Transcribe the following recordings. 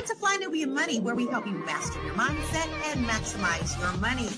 to Fly Nubian Money, where we help you master your mindset and maximize your money.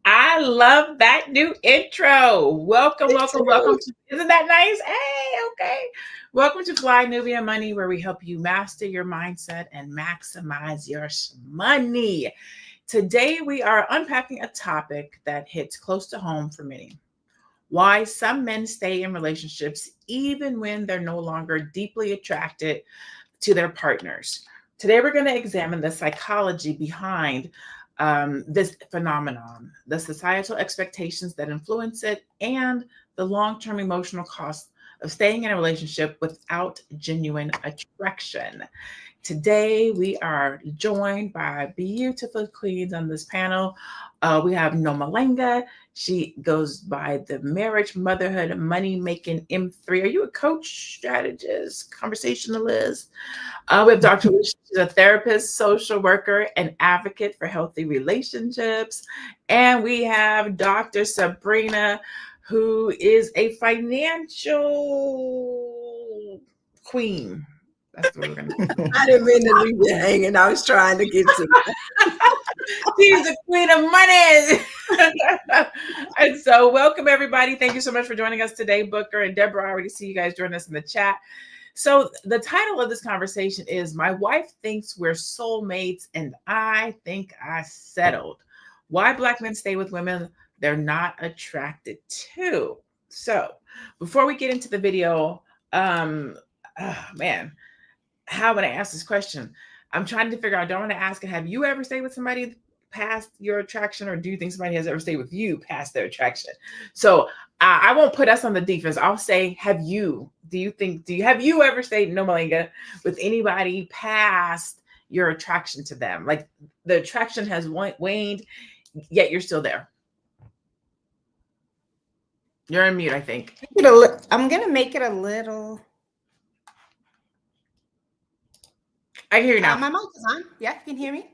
I love that new intro. Welcome. Isn't that nice? Hey, okay. Welcome to Fly Nubian Money, where we help you master your mindset and maximize your money. Today, we are unpacking a topic that hits close to home for many. Why some men stay in relationships even when they're no longer deeply attracted to their partners. Today, we're going to examine the psychology behind this phenomenon, the societal expectations that influence it, and the long-term emotional cost of staying in a relationship without genuine attraction. Today, we are joined by beautiful queens on this panel. We have Nomalenga. She goes by the Marriage, Motherhood, Money Making M3. Are you a coach, strategist, conversationalist? We have Dr. Alicia. She's a therapist, social worker, and advocate for healthy relationships. And we have Dr. Sabrina, who is a financial queen. That's what we're going to do. I didn't mean to leave you hanging. I was trying to get to She's the queen of money. And so welcome, everybody. Thank you so much for joining us today, Booker and Deborah. I already see you guys joining us in the chat. So the title of this conversation is My Wife Thinks We're Soulmates and I Think I Settled. Why Black men stay with women they're not attracted to. So before we get into the video, how would I ask this question? I'm trying to figure out, I don't want to ask it, have you ever stayed with somebody past your attraction, or do you think somebody has ever stayed with you past their attraction? So I won't put us on the defense. I'll say, have you ever stayed, Nomalenga, with anybody past your attraction to them? Like the attraction has waned, yet you're still there. You're on mute, I think. I'm going to make it a little... I can hear you now. My mic is on. Yeah, you can hear me?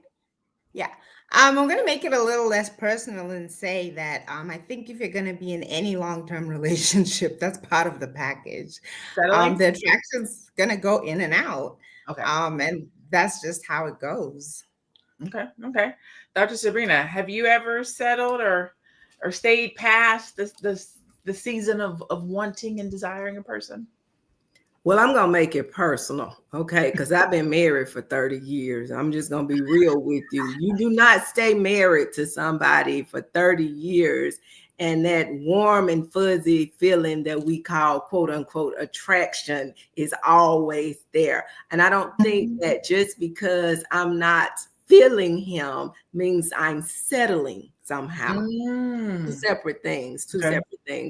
Yeah. I'm going to make it a little less personal and say that I think if you're going to be in any long-term relationship, that's part of the package. The attraction's going to go in and out. Okay. And that's just how it goes. Okay. Dr. Sabrina, have you ever settled or stayed past the season of wanting and desiring a person? Well, I'm going to make it personal, okay? Because I've been married for 30 years. I'm just going to be real with you. You do not stay married to somebody for 30 years and that warm and fuzzy feeling that we call, quote unquote, attraction is always there. And I don't think that just because I'm not feeling him means I'm settling somehow. Two separate things.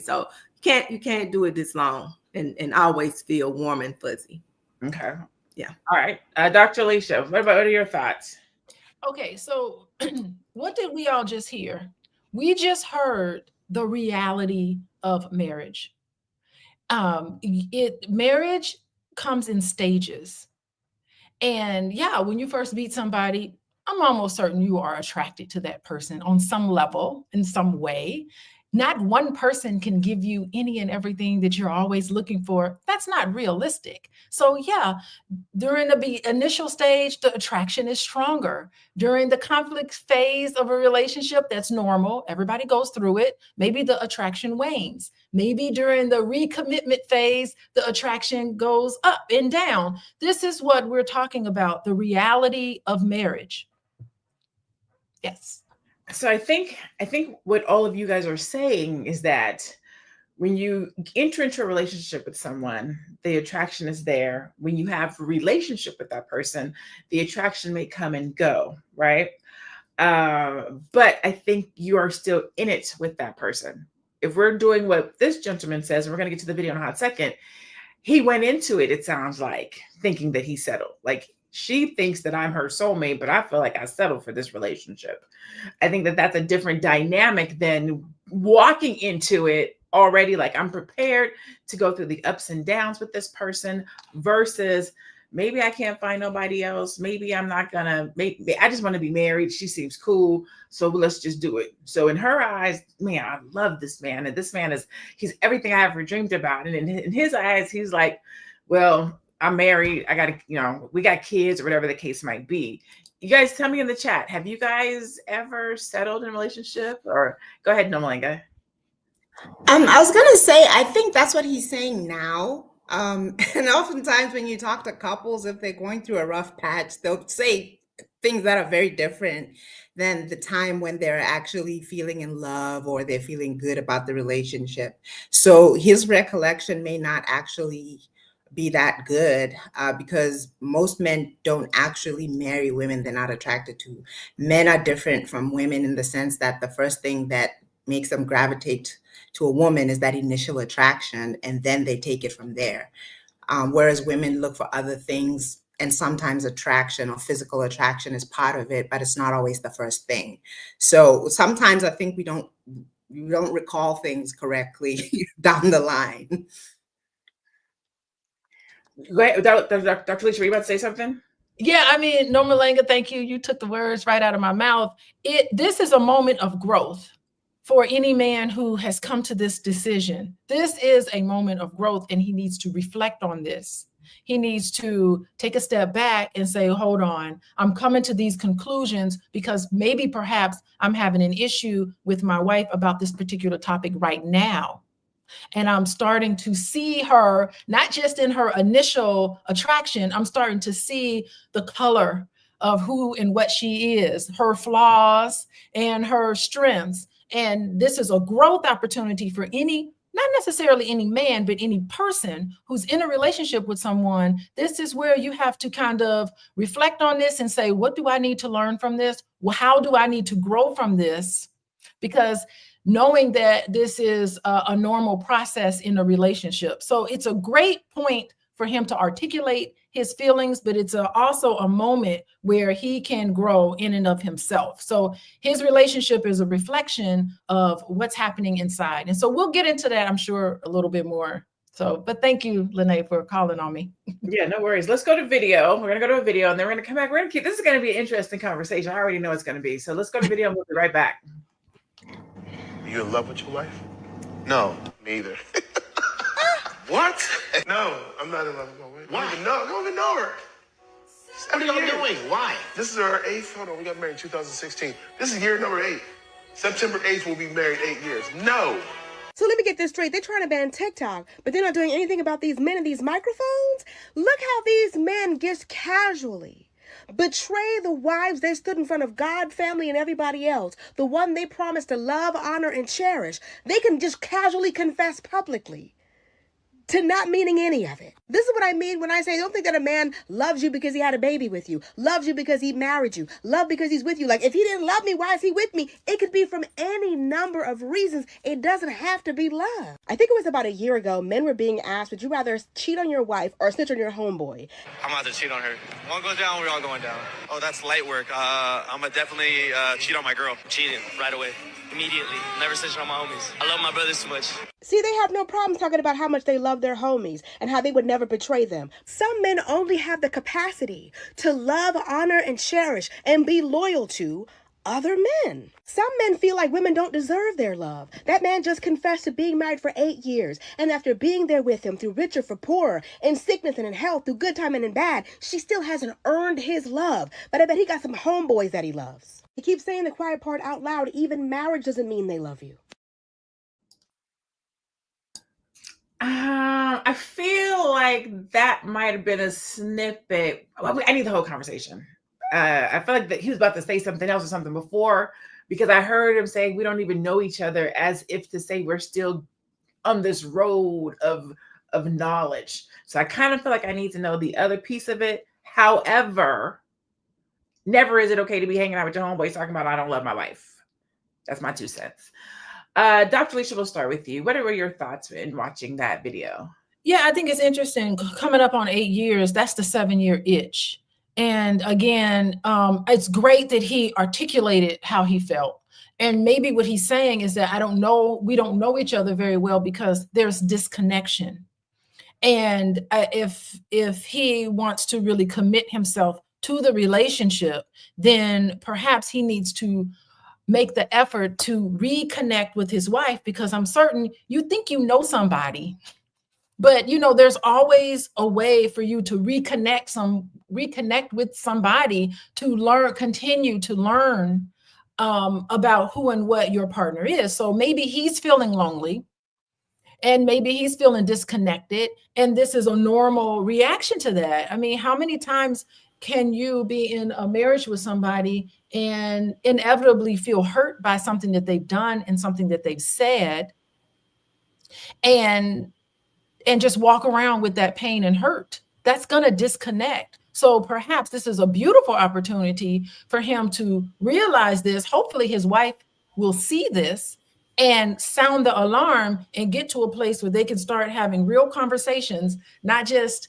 So you can't do it this long. And always feel warm and fuzzy. Okay. Yeah. All right. Dr. Alicia, what are your thoughts? Okay, so what did we all just hear? We just heard the reality of marriage. Marriage comes in stages. And yeah, when you first meet somebody, I'm almost certain you are attracted to that person on some level, in some way. Not one person can give you any and everything that you're always looking for. That's not realistic. So yeah, during the initial stage, the attraction is stronger. During the conflict phase of a relationship, that's normal. Everybody goes through it. Maybe the attraction wanes. Maybe during the recommitment phase, the attraction goes up and down. This is what we're talking about, the reality of marriage. Yes. So I think what all of you guys are saying is that when you enter into a relationship with someone, the attraction is there. When you have a relationship with that person, the attraction may come and go, right? But I think you are still in it with that person. If we're doing what this gentleman says, and we're going to get to the video in a hot second, he went into it, it sounds like, thinking that he settled. Like, she thinks that I'm her soulmate, but I feel like I settled for this relationship. I think that that's a different dynamic than walking into it already like I'm prepared to go through the ups and downs with this person versus maybe I can't find nobody else. Maybe I'm not gonna, maybe I just want to be married. She seems cool. So let's just do it. So in her eyes, man, I love this man. And this man he's everything I ever dreamed about. And in his eyes, he's like, well, I'm married. I got to, we got kids or whatever the case might be. You guys tell me in the chat, have you guys ever settled in a relationship? Or go ahead, Nomalinga. I was gonna say, I think that's what he's saying now. And oftentimes when you talk to couples, if they're going through a rough patch, they'll say things that are very different than the time when they're actually feeling in love or they're feeling good about the relationship. So his recollection may not actually be that good because most men don't actually marry women they're not attracted to. Men are different from women in the sense that the first thing that makes them gravitate to a woman is that initial attraction, and then they take it from there. Whereas women look for other things, and sometimes attraction or physical attraction is part of it, but it's not always the first thing. So sometimes I think we don't recall things correctly down the line. Go ahead, Dr. Alicia, were you about to say something? Yeah, I mean, Nomalinga, thank you. You took the words right out of my mouth. This is a moment of growth for any man who has come to this decision. This is a moment of growth, and he needs to reflect on this. He needs to take a step back and say, hold on, I'm coming to these conclusions because maybe perhaps I'm having an issue with my wife about this particular topic right now. And I'm starting to see her, not just in her initial attraction, I'm starting to see the color of who and what she is, her flaws and her strengths. And this is a growth opportunity for any, not necessarily any man, but any person who's in a relationship with someone. This is where you have to kind of reflect on this and say, what do I need to learn from this? Well, how do I need to grow from this? Because knowing that this is a normal process in a relationship. So it's a great point for him to articulate his feelings, but it's also a moment where he can grow in and of himself. So his relationship is a reflection of what's happening inside. And so we'll get into that, I'm sure, a little bit more. So, but thank you, Lene, for calling on me. Yeah, no worries. Let's go to video. We're going to go to a video and then we're going to come back. We're going to keep, this is going to be an interesting conversation. I already know it's going to be. So let's go to video and we'll be right back. You in love with your wife? No, me either. What? No, I'm not in love with my wife. Why? I don't even know her. What are you doing? Why? This is our 8th. Hold on, we got married in 2016. This is year number 8. September 8th, we'll be married 8 years. No. So let me get this straight. They're trying to ban TikTok, but they're not doing anything about these men and these microphones. Look how these men just casually betray the wives they stood in front of God, family, and everybody else. The one they promised to love, honor, and cherish. They can just casually confess publicly to not meaning any of it. This is what I mean when I say don't think that a man loves you because he had a baby with you, loves you because he married you, love because he's with you. Like, if he didn't love me, why is he with me? It could be from any number of reasons. It doesn't have to be love. I think it was about a year ago, men were being asked, would you rather cheat on your wife or snitch on your homeboy? I'm about to cheat on her. One goes down, we're all going down. Oh, that's light work. I'm gonna definitely cheat on my girl. Cheating right away. Immediately. Never snitching on my homies. I love my brothers too much. See, they have no problem talking about how much they love their homies and how they would never betray them. Some men only have the capacity to love, honor, and cherish and be loyal to other men. Some men feel like women don't deserve their love. That man just confessed to being married for 8 years, and after being there with him through richer for poorer, in sickness and in health, through good time and in bad, she still hasn't earned his love. But I bet he got some homeboys that he loves. He keeps saying the quiet part out loud. Even marriage doesn't mean they love you. I feel like that might have been a snippet. I need the whole conversation. I feel like that he was about to say something else or something before, because I heard him say we don't even know each other, as if to say we're still on this road of knowledge. So I kind of feel like I need to know the other piece of it. However, never is it okay to be hanging out with your homeboys talking about I don't love my wife. That's my 2 cents. Dr. Alicia, we'll start with you. What were your thoughts in watching that video? Yeah, I think it's interesting. Coming up on 8 years, that's the 7-year itch. And again, it's great that he articulated how he felt. And maybe what he's saying is that we don't know each other very well because there's disconnection. And if he wants to really commit himself to the relationship, then perhaps he needs to make the effort to reconnect with his wife, because I'm certain you think you know somebody, but there's always a way for you to reconnect with somebody to continue to learn about who and what your partner is. So maybe he's feeling lonely, and maybe he's feeling disconnected, and this is a normal reaction to that. I mean, how many times can you be in a marriage with somebody and inevitably feel hurt by something that they've done and something that they've said, and just walk around with that pain and hurt? That's going to disconnect. So perhaps this is a beautiful opportunity for him to realize this. Hopefully his wife will see this and sound the alarm and get to a place where they can start having real conversations, not just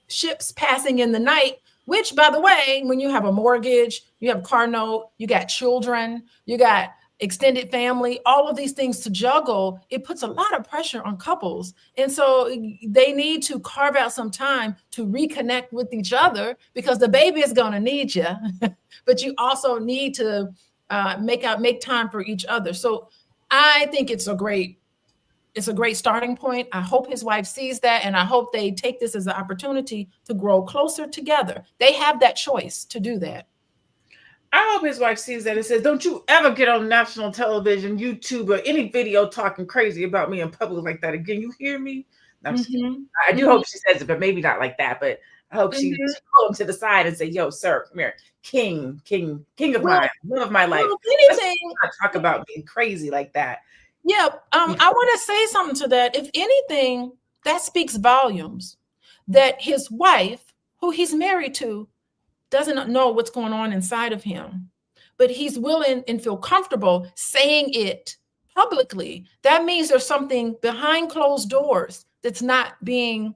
ships passing in the night, which, by the way, when you have a mortgage, you have a car note, you got children, you got extended family, all of these things to juggle, it puts a lot of pressure on couples. And so they need to carve out some time to reconnect with each other, because the baby is going to need you, but you also need to make time for each other. So I think it's a great starting point. I hope his wife sees that, and I hope they take this as an opportunity to grow closer together. They have that choice to do that. I hope his wife sees that and says, don't you ever get on national television, YouTube, or any video talking crazy about me in public like that again. You hear me? I do hope she says it, but maybe not like that. But I hope she pull him to the side and say, yo, sir, come here. King of mine, love of my life. Anything, not talk about being crazy like that. Yeah. I want to say something to that. If anything, that speaks volumes that his wife, who he's married to, doesn't know what's going on inside of him, but he's willing and feel comfortable saying it publicly. That means there's something behind closed doors that's not being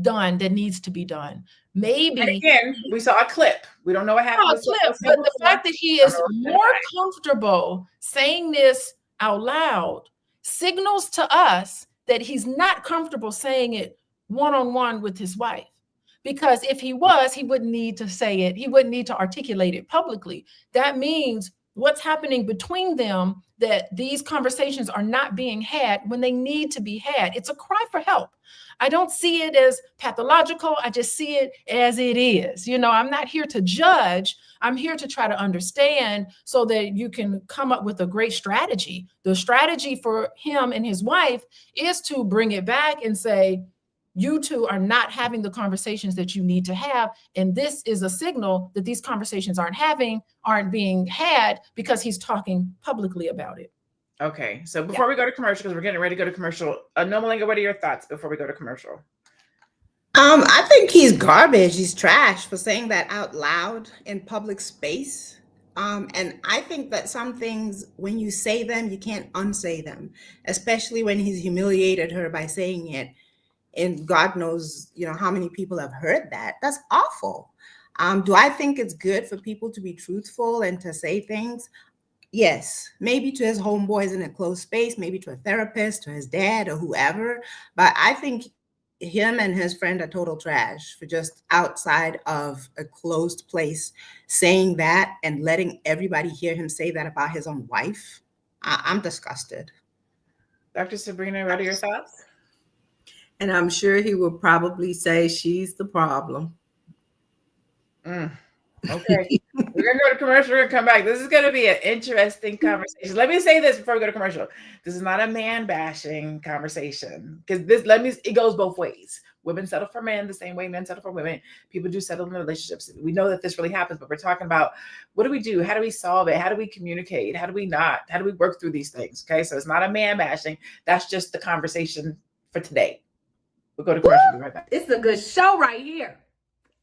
done that needs to be done. Maybe, and again, we saw a clip. We don't know what happened. But the fact that he is more comfortable saying this out loud signals to us that he's not comfortable saying it one-on-one with his wife. Because if he was, he wouldn't need to say it. He wouldn't need to articulate it publicly. That means what's happening between them, that these conversations are not being had when they need to be had. It's a cry for help. I don't see it as pathological. I just see it as it is. I'm not here to judge. I'm here to try to understand so that you can come up with a great strategy. The strategy for him and his wife is to bring it back and say, you two are not having the conversations that you need to have. And this is a signal that these conversations aren't being had because he's talking publicly about it. Okay. So before we go to commercial, because we're getting ready to go to commercial, Nomalinga, what are your thoughts before we go to commercial? I think he's garbage. He's trash for saying that out loud in public space. And I think that some things, when you say them, you can't unsay them, especially when he's humiliated her by saying it. And God knows, how many people have heard that. That's awful. Do I think it's good for people to be truthful and to say things? Yes, maybe to his homeboys in a closed space, maybe to a therapist, to his dad or whoever. But I think him and his friend are total trash for just outside of a closed place saying that and letting everybody hear him say that about his own wife. I'm disgusted. Dr. Sabrina, what are your thoughts? And I'm sure he will probably say she's the problem. Okay. We're going to go to commercial. We're going to come back. This is going to be an interesting conversation. Let me say this before we go to commercial. This is not a man bashing conversation, because it goes both ways. Women settle for men the same way men settle for women. People do settle in relationships. We know that this really happens, but we're talking about what do we do? How do we solve it? How do we communicate? How do we not? How do we work through these things? Okay, so it's not a man bashing. That's just the conversation for today. We'll go to commercial. We'll be right back. It's a good show right here.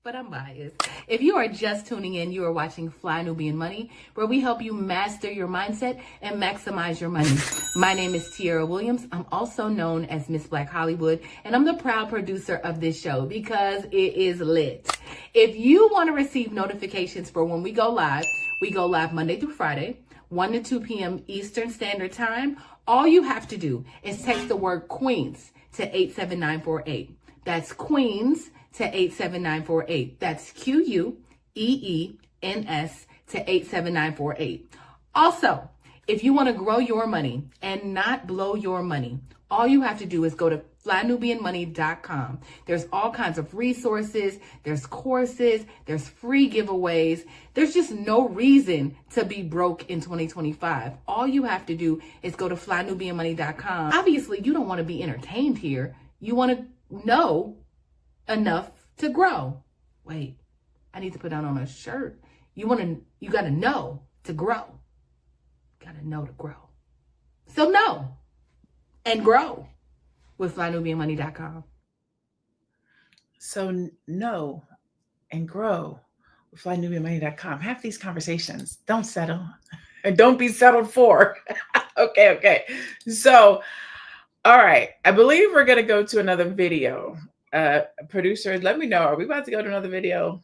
But I'm biased. If you are just tuning in, you are watching Fly Nubian Money, where we help you master your mindset and maximize your money. My name is Tiara Williams. I'm also known as Miss Black Hollywood, and I'm the proud producer of this show because it is lit. If you want to receive notifications for when we go live Monday through Friday, 1 to 2 p.m. Eastern Standard Time. All you have to do is text the word Queens to 87948. That's Queens to 87948. That's QUEENS to 87948. Also, if you want to grow your money and not blow your money, all you have to do is go to flynubianmoney.com. There's all kinds of resources, there's courses, there's free giveaways. There's just no reason to be broke in 2025. All you have to do is go to flynubianmoney.com. Obviously, you don't want to be entertained here. You want to know enough to grow. Wait, I need to put that on a shirt. You got to know to grow. Got to know to grow. So know and grow with flynubianmoney.com. So know and grow with flynubianmoney.com. Have these conversations. Don't settle. And don't be settled for. Okay. So, all right. I believe we're going to go to another video. Producer, let me know. Are we about to go to another video?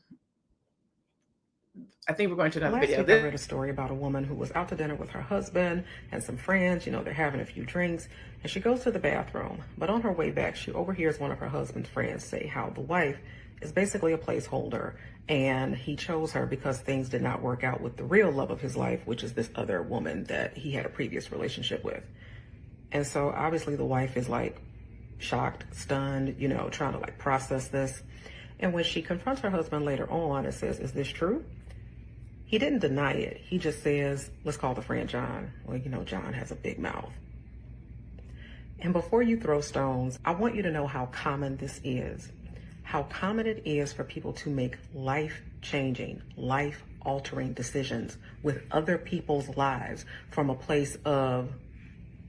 I think we're going to another video. I read a story about a woman who was out to dinner with her husband and some friends. They're having a few drinks, and she goes to the bathroom. But on her way back, she overhears one of her husband's friends say how the wife is basically a placeholder, and he chose her because things did not work out with the real love of his life, which is this other woman that he had a previous relationship with. And so obviously the wife is like shocked, stunned, trying to process this. And when she confronts her husband later on and says, "Is this true?" He didn't deny it. He just says, "Let's call the friend John." Well, John has a big mouth. And before you throw stones, I want you to know how common this is. How common it is for people to make life-changing, life-altering decisions with other people's lives from a place of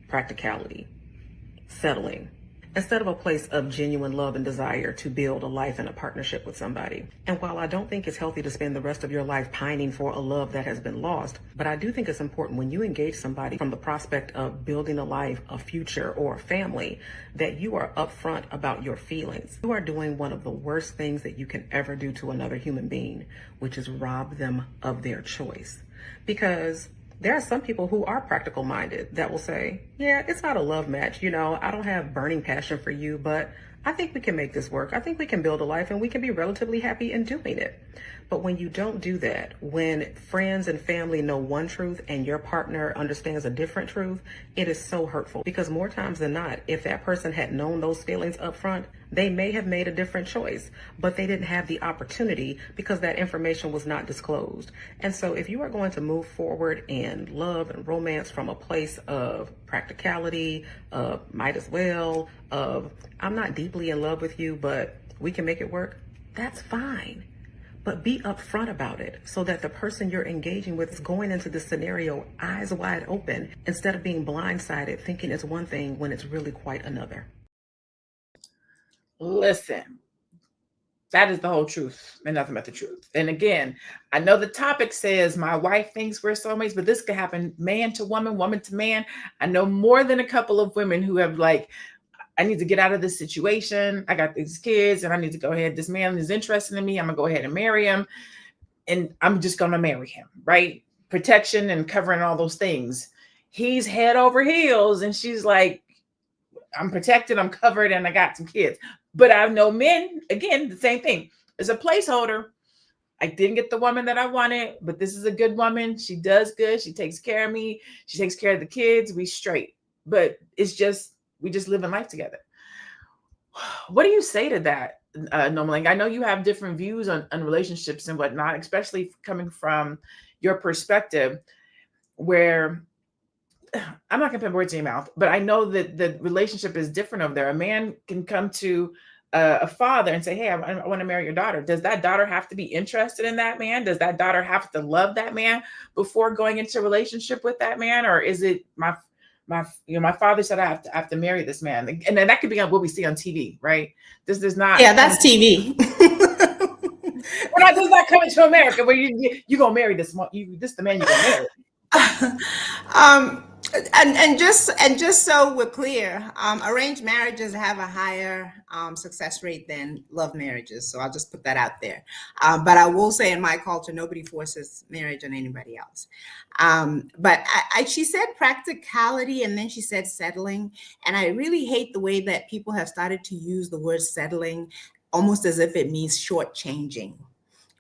practicality, settling, instead of a place of genuine love and desire to build a life and a partnership with somebody. And while I don't think it's healthy to spend the rest of your life pining for a love that has been lost, but I do think it's important when you engage somebody from the prospect of building a life, a future, or a family, that you are upfront about your feelings. You are doing one of the worst things that you can ever do to another human being, which is rob them of their choice. Because there are some people who are practical minded that will say, yeah, it's not a love match. I don't have burning passion for you, but I think we can make this work. I think we can build a life and we can be relatively happy in doing it. But when you don't do that, when friends and family know one truth and your partner understands a different truth, it is so hurtful. Because more times than not, if that person had known those feelings up front, they may have made a different choice, but they didn't have the opportunity because that information was not disclosed. And so if you are going to move forward in love and romance from a place of practicality, of might as well, of I'm not deeply in love with you, but we can make it work, that's fine. But be upfront about it so that the person you're engaging with is going into this scenario eyes wide open instead of being blindsided thinking it's one thing when it's really quite another. Listen, that is the whole truth and nothing but the truth. And again, I know the topic says my wife thinks we're soulmates, but this could happen man to woman, woman to man. I know more than a couple of women who have I need to get out of this situation. I got these kids and I need to go ahead. This man is interested in me. I'm gonna go ahead and marry him. And I'm just gonna marry him, right? Protection and covering all those things. He's head over heels and she's like, I'm protected, I'm covered, and I got some kids. But I know men, again, the same thing. As a placeholder, I didn't get the woman that I wanted, but this is a good woman. She does good. She takes care of me. She takes care of the kids. We straight. But it's just, we just live in life together. What do you say to that, Normally? I know you have different views on relationships and whatnot, especially coming from your perspective, where I'm not going to put words in your mouth, but I know that the relationship is different over there. A man can come to a father and say, hey, I want to marry your daughter, does that daughter have to be interested in that man? Does that daughter have to love that man before going into a relationship with that man? Or is it my father said I have to marry this man? And then that could be on what we see on TV, right? This does not. Yeah, that's TV. We're not, this is not coming to America where you gonna marry this the man you're gonna marry. And just so we're clear, arranged marriages have a higher success rate than love marriages. So I'll just put that out there. But I will say, in my culture, nobody forces marriage on anybody else. But she said practicality, and then she said settling. And I really hate the way that people have started to use the word settling almost as if it means shortchanging.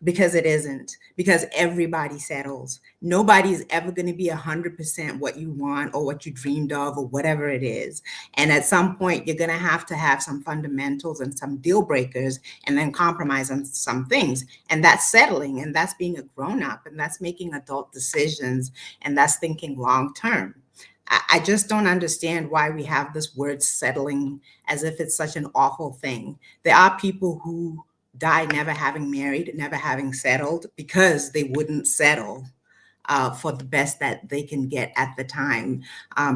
Because it isn't, because everybody settles. Nobody's ever going to be 100% what you want or what you dreamed of or whatever it is. And at some point, you're going to have some fundamentals and some deal breakers and then compromise on some things. And that's settling, and that's being a grown up, and that's making adult decisions, and that's thinking long term. I just don't understand why we have this word settling as if it's such an awful thing. There are people who die never having married, never having settled, because they wouldn't settle for the best that they can get at the time,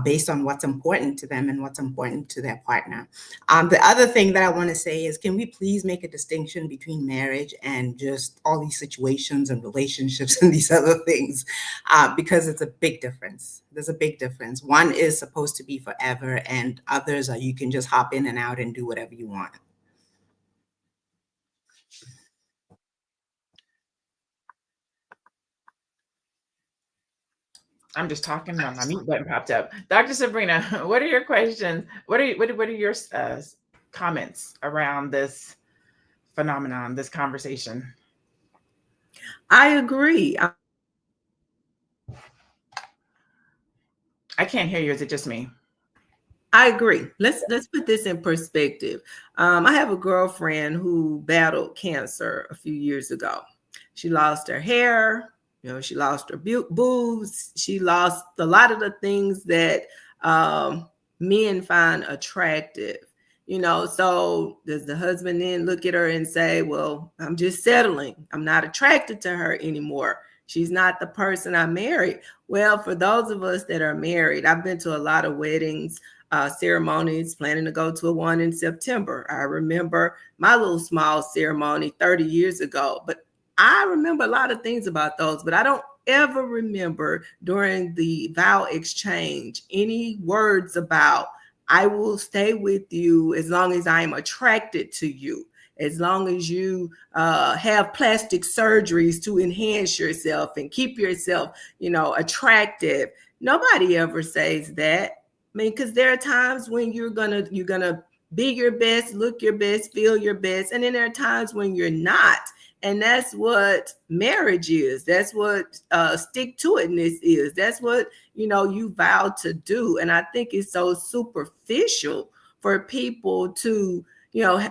based on what's important to them and what's important to their partner. The other thing that I want to say is, can we please make a distinction between marriage and just all these situations and relationships and these other things? Because it's a big difference. There's a big difference. One is supposed to be forever, and others are you can just hop in and out and do whatever you want. I'm just talking. My mute button popped up. Dr. Sabrina, what are your questions? What are your comments around this phenomenon, this conversation? I agree. I can't hear you. Is it just me? I agree. Let's put this in perspective. I have a girlfriend who battled cancer a few years ago. She lost her hair. She lost her boobs. She lost a lot of the things that men find attractive. So does the husband then look at her and say, well, I'm just settling. I'm not attracted to her anymore. She's not the person I married. Well, for those of us that are married, I've been to a lot of weddings, ceremonies, planning to go to one in September. I remember my little small ceremony 30 years ago, but I remember a lot of things about those, but I don't ever remember during the vow exchange any words about, I will stay with you as long as I am attracted to you, as long as you have plastic surgeries to enhance yourself and keep yourself, attractive. Nobody ever says that. I mean, because there are times when you're gonna be your best, look your best, feel your best, and then there are times when you're not. And that's what marriage is. That's what stick-to-itness is. That's what, you vow to do. And I think it's so superficial for people to,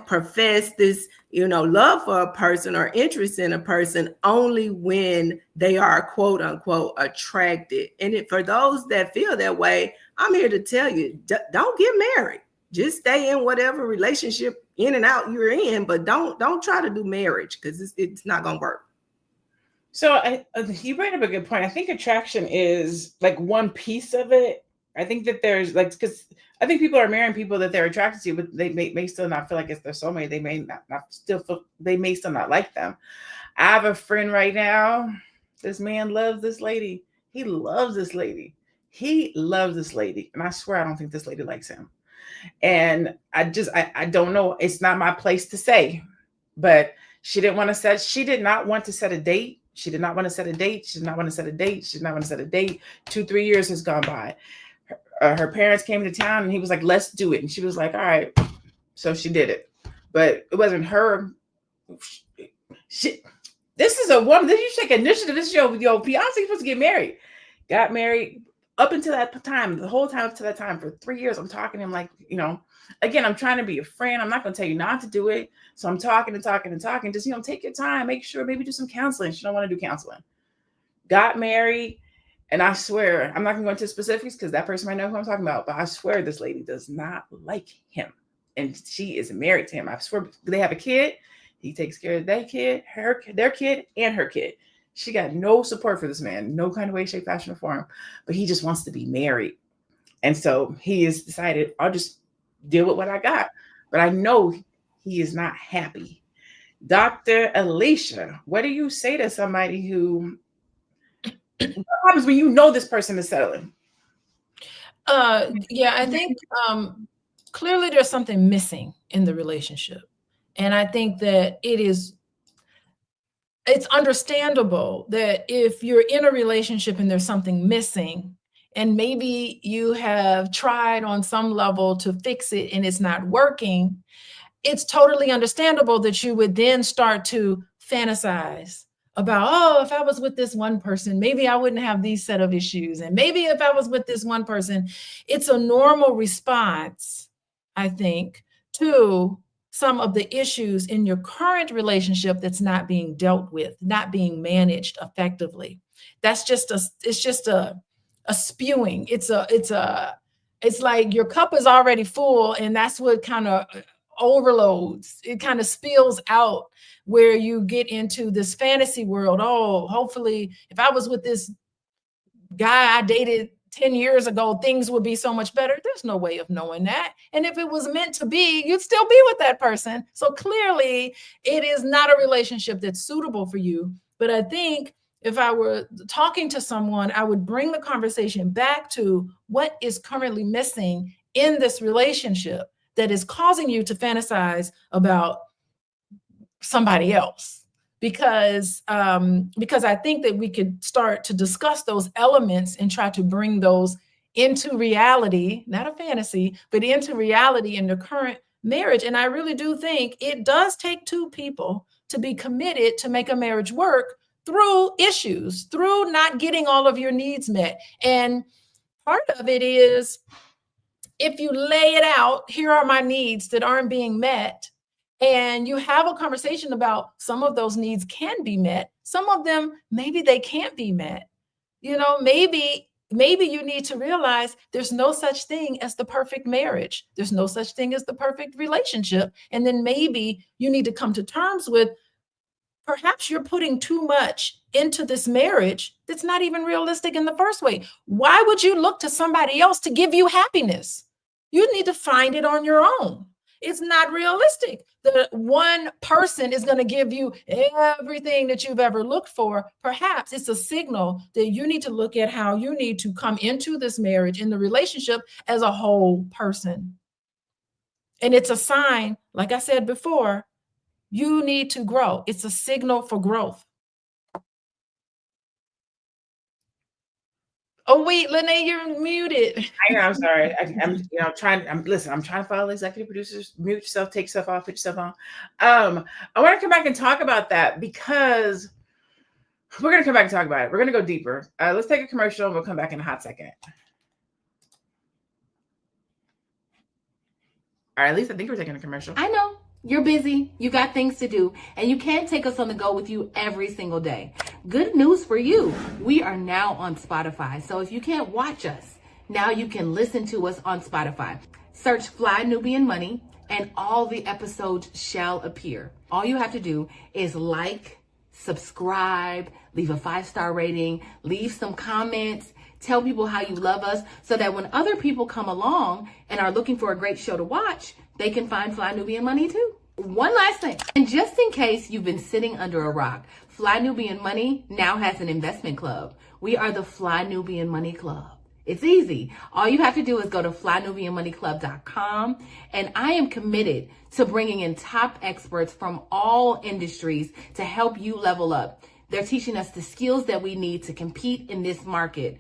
profess this, love for a person or interest in a person only when they are quote unquote attracted. And for those that feel that way, I'm here to tell you, don't get married. Just stay in whatever relationship in and out you're in, but don't try to do marriage, because it's not gonna work. So you bring up a good point. I think attraction is like one piece of it. I think that there's because I think people are marrying people that they're attracted to, but they may still not feel like it's their soulmate. They may not still feel, they may still not like them. I have a friend right now. This man loves this lady. He loves this lady. He loves this lady. And I swear I don't think this lady likes him. And I don't know. It's not my place to say, but she did not want to set a date. She did not want to set a date. She did not want to set a date. She did not want to set a date. 2-3 years has gone by. Her parents came to town and he was like, let's do it. And she was like, all right. So she did it, but it wasn't her. This is a woman. This you take initiative. This is your fiance supposed to get married. Got married. Up until that time, the whole time up to that time, for 3 years, I'm talking to him like, again, I'm trying to be a friend. I'm not going to tell you not to do it. So I'm talking and talking and talking. Just, take your time. Make sure, maybe do some counseling. She don't want to do counseling. Got married. And I swear, I'm not going to go into specifics because that person might know who I'm talking about. But I swear this lady does not like him. and she is married to him. I swear they have a kid. He takes care of their kid, their kid, and her kid. She got no support for this man, no kind of way, shape, fashion, or form, but he just wants to be married. And so he has decided, I'll just deal with what I got. But I know he is not happy. Dr. Alicia, what do you say to somebody who, what happens when you know this person is settling? Yeah, I think clearly there's something missing in the relationship. And I think that it's understandable that if you're in a relationship and there's something missing, and maybe you have tried on some level to fix it and it's not working, it's totally understandable that you would then start to fantasize about, oh, if I was with this one person, maybe I wouldn't have these set of issues. And maybe if I was with this one person, it's a normal response, I think, to some of the issues in your current relationship that's not being dealt with, not being managed effectively. That's just a spewing. It's like your cup is already full, and that's what kind of overloads. It kind of spills out where you get into this fantasy world. Oh, hopefully if I was with this guy I dated 10 years ago, things would be so much better. There's no way of knowing that. And if it was meant to be, you'd still be with that person. So clearly it is not a relationship that's suitable for you. But I think if I were talking to someone, I would bring the conversation back to what is currently missing in this relationship that is causing you to fantasize about somebody else. Because I think that we could start to discuss those elements and try to bring those into reality, not a fantasy, but into reality in the current marriage. And I really do think it does take two people to be committed to make a marriage work through issues, through not getting all of your needs met. And part of it is, if you lay it out, here are my needs that aren't being met, and you have a conversation about some of those needs can be met. Some of them, maybe they can't be met. You know, maybe you need to realize there's no such thing as the perfect marriage. There's no such thing as the perfect relationship. And then maybe you need to come to terms with, perhaps you're putting too much into this marriage that's not even realistic in the first way. Why would you look to somebody else to give you happiness? You need to find it on your own. It's not realistic that one person is going to give you everything that you've ever looked for. Perhaps it's a signal that you need to look at how you need to come into this marriage, in the relationship, as a whole person. And it's a sign, like I said before, you need to grow. It's a signal for growth. Oh, wait, Lene, you're muted. I'm sorry. I'm trying to follow executive producers. Mute yourself, take yourself off, put yourself on. I want to come back and talk about that, because we're going to come back and talk about it. We're going to go deeper. Let's take a commercial and we'll come back in a hot second. All right, at least I think we're taking a commercial. I know. You're busy, you got things to do, and you can't take us on the go with you every single day. Good news for you. We are now on Spotify. So if you can't watch us, now you can listen to us on Spotify. Search Fly Nubian Money and all the episodes shall appear. All you have to do is like, subscribe, leave a 5-star rating, leave some comments, tell people how you love us, so that when other people come along and are looking for a great show to watch, they can find Fly Nubian Money too. One last thing, and just in case you've been sitting under a rock, Fly Nubian Money now has an investment club. We are the Fly Nubian Money Club. It's easy. All you have to do is go to flynubianmoneyclub.com, and I am committed to bringing in top experts from all industries to help you level up. They're teaching us the skills that we need to compete in this market.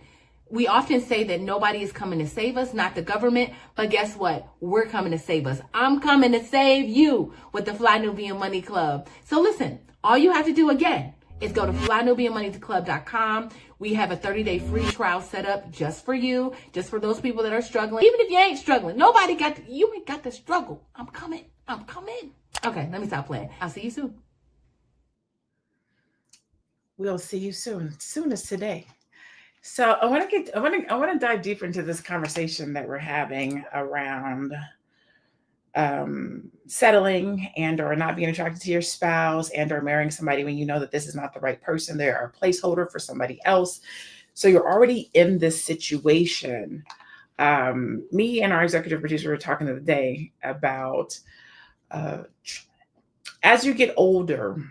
We often say that nobody is coming to save us, not the government, but guess what? We're coming to save us. I'm coming to save you with the Fly Nubian Money Club. So listen, all you have to do again is go to flynubianmoneyclub.com. We have a 30-day free trial set up just for you, just for those people that are struggling. Even if you ain't struggling, you ain't got to struggle. I'm coming. Okay, let me stop playing. I'll see you soon. We'll see you soon. Soon as today. So I want to dive deeper into this conversation that we're having around settling and or not being attracted to your spouse and or marrying somebody when you know that this is not the right person. They are a placeholder for somebody else. So you're already in this situation. Me and our executive producer were talking the other day about as you get older,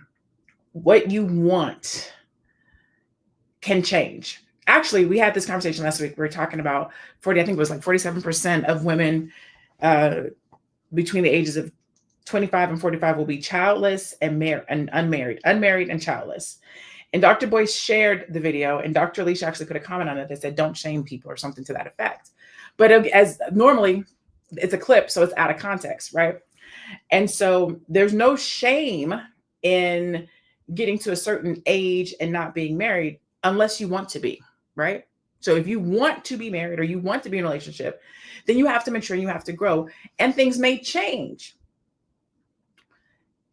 what you want can change. Actually, we had this conversation last week. We were talking about 40, I think it was like 47% of women between the ages of 25 and 45 will be childless and unmarried and childless. And Dr. Boyce shared the video, and Dr. Alicia actually put a comment on it that said, "Don't shame people," or something to that effect. But as normally, it's a clip, so it's out of context, right? And so there's no shame in getting to a certain age and not being married unless you want to be, right? So if you want to be married or you want to be in a relationship, then you have to mature and you have to grow, and things may change.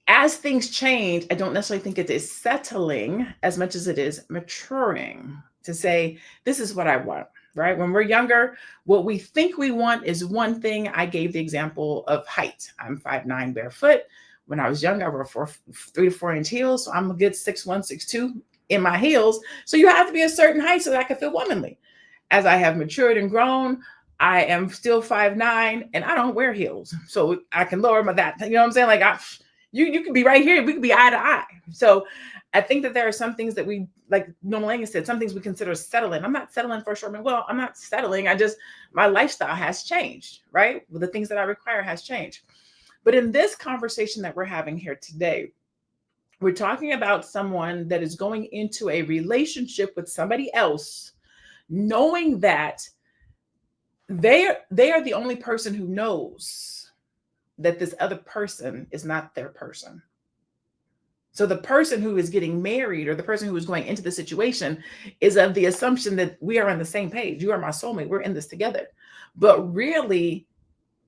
As things change, I don't necessarily think it is settling as much as it is maturing to say, this is what I want, right? When we're younger, what we think we want is one thing. I gave the example of height. I'm 5'9" barefoot. When I was young, I wore 3 to 4 inch heels. So I'm a good 6'1", 6'2" in my heels. So you have to be a certain height so that I can feel womanly. As I have matured and grown, I am still 5'9" and I don't wear heels. So I can lower that. You know what I'm saying? Like you could be right here. We could be eye to eye. So I think that there are some things that we, like Norma Lange said, some things we consider settling. I'm not settling for a short man. Well, I'm not settling. My lifestyle has changed, right? Well, the things that I require has changed. But in this conversation that we're having here today, we're talking about someone that is going into a relationship with somebody else, knowing that they are the only person who knows that this other person is not their person. So the person who is getting married or the person who is going into the situation is of the assumption that we are on the same page. You are my soulmate. We're in this together. But really,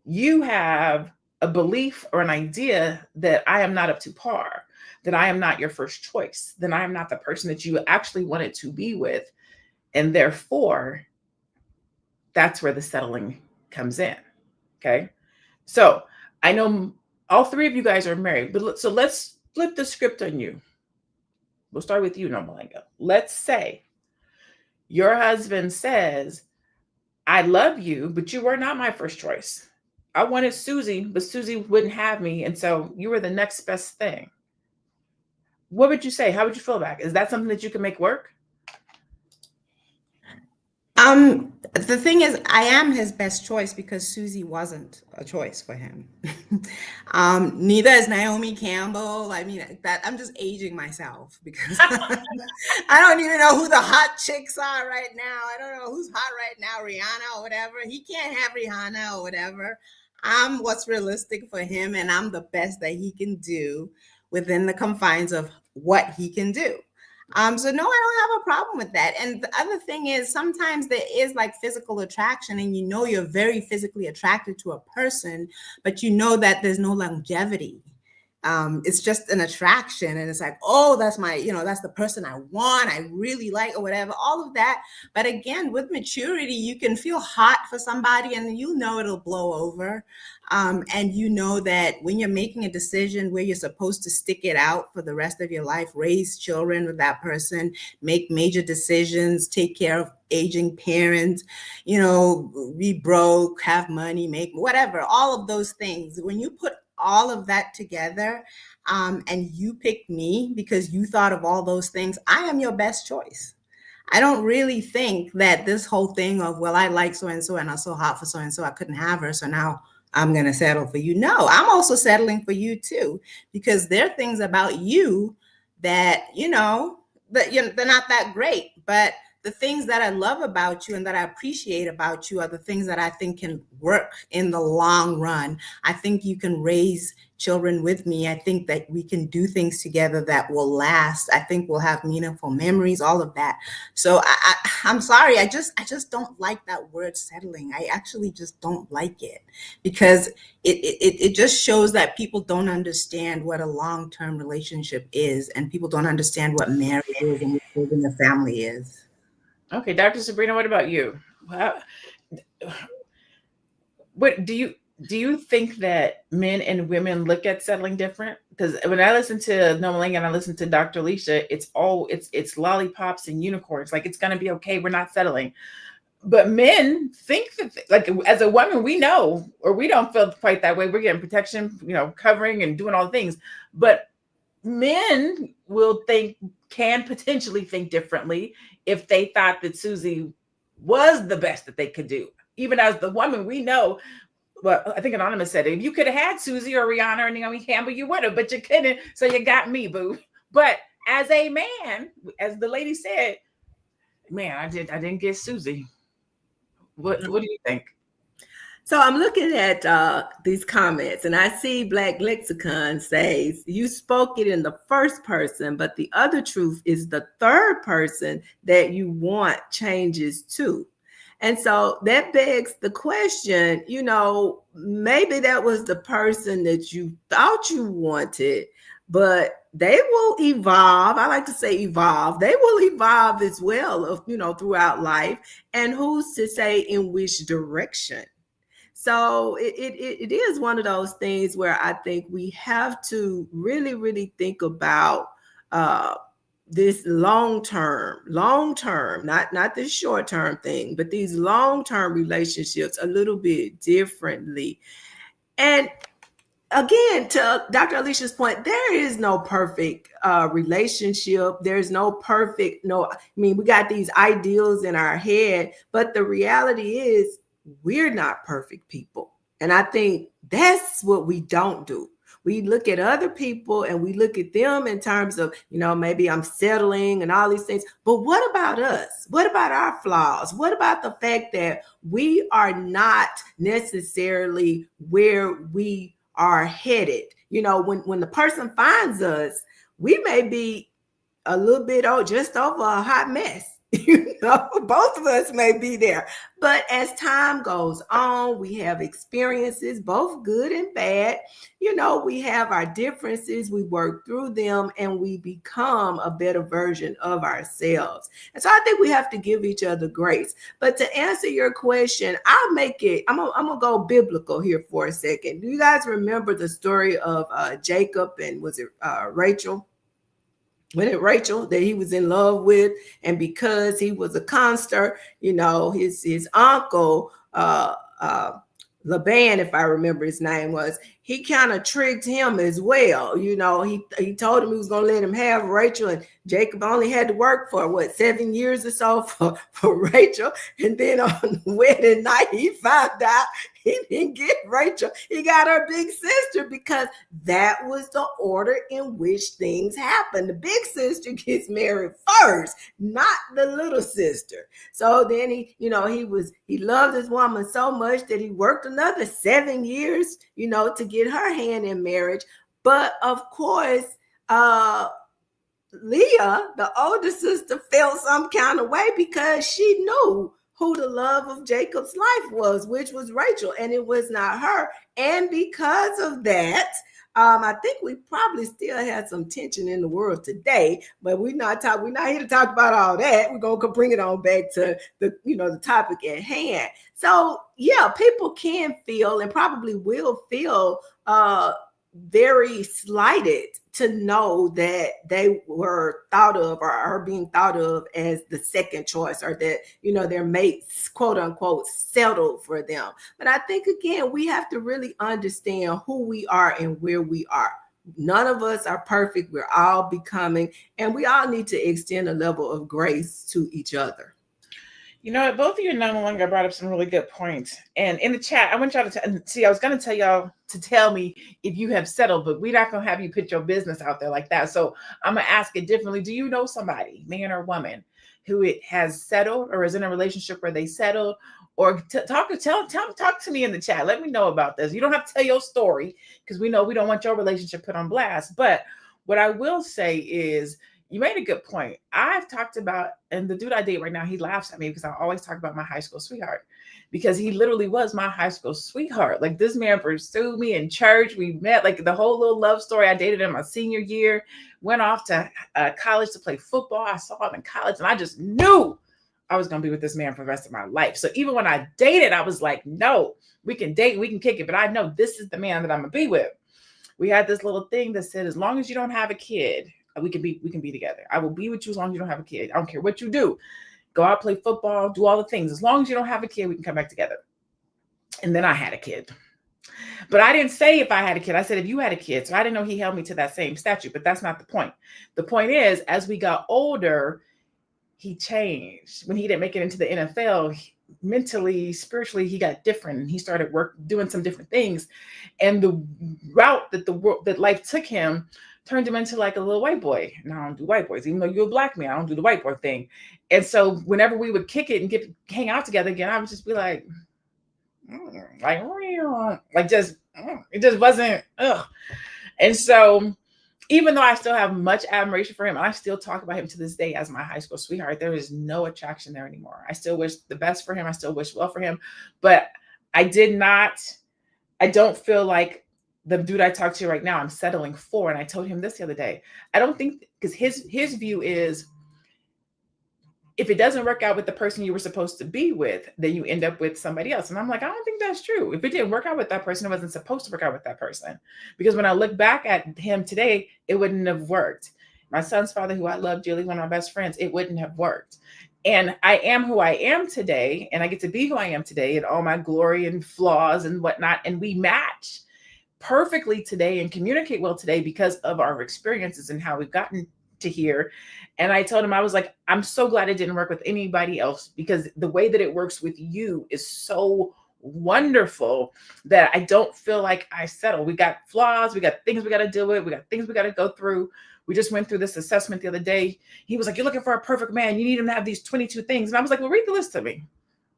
you have a belief or an idea that I am not up to par, that I am not your first choice, that I am not the person that you actually wanted to be with. And therefore, that's where the settling comes in. Okay. So I know all three of you guys are married, but so let's flip the script on you. We'll start with you, Norma Lange. Let's say your husband says, I love you, but you were not my first choice. I wanted Susie, but Susie wouldn't have me. And so you were the next best thing. What would you say? How would you feel about it? Is that something that you can make work? The thing is, I am his best choice because Susie wasn't a choice for him. Neither is Naomi Campbell. I mean, that I'm just aging myself because I don't even know who the hot chicks are right now. I don't know who's hot right now, Rihanna or whatever. He can't have Rihanna or whatever. I'm what's realistic for him, and I'm the best that he can do within the confines of what he can do. So no, I don't have a problem with that. And the other thing is sometimes there is like physical attraction and you're very physically attracted to a person, but you know that there's no longevity. It's just an attraction and it's like, oh, that's that's the person I want, I really like or whatever, all of that. But again, with maturity, you can feel hot for somebody and it'll blow over. And you know that when you're making a decision where you're supposed to stick it out for the rest of your life, raise children with that person, make major decisions, take care of aging parents, be broke, have money, make whatever, all of those things. When you put all of that together and you pick me because you thought of all those things, I am your best choice. I don't really think that this whole thing of, well, I like so-and-so and I'm so hot for so-and-so, I couldn't have her, so now I'm going to settle for you. No, I'm also settling for you too, because there are things about you that, they're not that great, but the things that I love about you and that I appreciate about you are the things that I think can work in the long run. I think you can raise children with me. I think that we can do things together that will last. I think we'll have meaningful memories, all of that. So I'm sorry. I just don't like that word settling. I actually just don't like it because it just shows that people don't understand what a long-term relationship is, and people don't understand what marriage is and what building a family is. Okay, Dr. Sabrina, what about you? What do you, do you think that men and women look at settling different? Because when I listen to No Maling and I listen to Dr. Alicia, it's lollipops and unicorns. Like, it's going to be okay. We're not settling. But men think that, like, as a woman, we know, or we don't feel quite that way. We're getting protection, covering and doing all the things. But men can potentially think differently if they thought that Susie was the best that they could do. Even as the woman, we know. Well, I think Anonymous said it. If you could have had Susie or Rihanna or Naomi Campbell, you would have, but you couldn't. So you got me, boo. But as a man, as the lady said, man, I didn't get Susie. What do you think? So I'm looking at these comments, and I see Black Lexicon says, you spoke it in the first person, but the other truth is the third person that you want changes to. And so that begs the question, maybe that was the person that you thought you wanted, but they will evolve. I like to say evolve. They will evolve as well, throughout life. And who's to say in which direction? So it is one of those things where I think we have to really, really think about this long-term, not this short-term thing, but these long-term relationships a little bit differently. And again, to Dr. Alicia's point, there is no perfect relationship. There's no perfect, we got these ideals in our head, but the reality is we're not perfect people. And I think that's what we don't do. We look at other people and we look at them in terms of, maybe I'm settling and all these things. But what about us? What about our flaws? What about the fact that we are not necessarily where we are headed? When the person finds us, we may be a little bit just over a hot mess. Both of us may be there. But as time goes on, we have experiences, both good and bad. We have our differences, we work through them, and we become a better version of ourselves. And so I think we have to give each other grace. But to answer your question, I'm gonna go biblical here for a second. Do you guys remember the story of Jacob and was it Rachel? Rachel that he was in love with, and because he was a conster, his uncle Laban, if I remember his name was, he kind of tricked him as well. He told him he was going to let him have Rachel, and Jacob only had to work for 7 years or so for Rachel. And then on the wedding night, he found out he didn't get Rachel. He got her big sister, because that was the order in which things happen. The big sister gets married first, not the little sister. So then he loved his woman so much that he worked another 7 years, to get her hand in marriage. But of course, Leah, the older sister, felt some kind of way because she knew who the love of Jacob's life was, which was Rachel, and it was not her. And because of that, I think we probably still had some tension in the world today, but we're not here to talk about all that. We're going to bring it on back to the topic at hand. So yeah, people can feel and probably will feel very slighted to know that they were thought of or are being thought of as the second choice, or that, their mates, quote unquote, settled for them. But I think, again, we have to really understand who we are and where we are. None of us are perfect. We're all becoming, and we all need to extend a level of grace to each other. Both of you no longer brought up some really good points. And in the chat, I want y'all to see, I was going to tell y'all to tell me if you have settled, but we're not going to have you put your business out there like that. So I'm going to ask it differently. Do you know somebody, man or woman, who has settled or is in a relationship where they settled? Or talk to me in the chat. Let me know about this. You don't have to tell your story, because we know we don't want your relationship put on blast. But what I will say is, you made a good point. I've talked about, and the dude I date right now, he laughs at me because I always talk about my high school sweetheart, because he literally was my high school sweetheart. Like, this man pursued me in church. We met, like, the whole little love story. I dated him my senior year, went off to college to play football. I saw him in college, and I just knew I was going to be with this man for the rest of my life. So even when I dated, I was like, no, we can date, we can kick it, but I know this is the man that I'm going to be with. We had this little thing that said, as long as you don't have a kid, we can be together. I will be with you as long as you don't have a kid. I don't care what you do. Go out, play football, do all the things. As long as you don't have a kid, we can come back together. And then I had a kid. But I didn't say if I had a kid. I said if you had a kid. So I didn't know he held me to that same statute. But that's not the point. The point is, as we got older, he changed. When he didn't make it into the NFL, mentally, spiritually, he got different. And he started doing some different things. And the route that life took him turned him into like a little white boy. Now I don't do white boys, even though you're a black man. I don't do the white boy thing. And so whenever we would kick it and hang out together again, I would just be like, it just wasn't. Ugh. And so even though I still have much admiration for him, I still talk about him to this day as my high school sweetheart, there is no attraction there anymore. I still wish the best for him. I still wish well for him, but I don't feel like the dude I talk to right now, I'm settling for. And I told him this the other day. I don't think, because his view is, if it doesn't work out with the person you were supposed to be with, then you end up with somebody else. And I'm like, I don't think that's true. If it didn't work out with that person, it wasn't supposed to work out with that person. Because when I look back at him today, it wouldn't have worked. My son's father, who I love dearly, one of my best friends, it wouldn't have worked. And I am who I am today, and I get to be who I am today, and all my glory and flaws and whatnot. And we match perfectly today and communicate well today because of our experiences and how we've gotten to here. And I told him, I was like, I'm so glad it didn't work with anybody else, because the way that it works with you is so wonderful that I don't feel like I settle. We got flaws. We got things we got to deal with. We got things we got to go through. We just went through this assessment the other day. He was like, you're looking for a perfect man. You need him to have these 22 things. And I was like, well, read the list to me.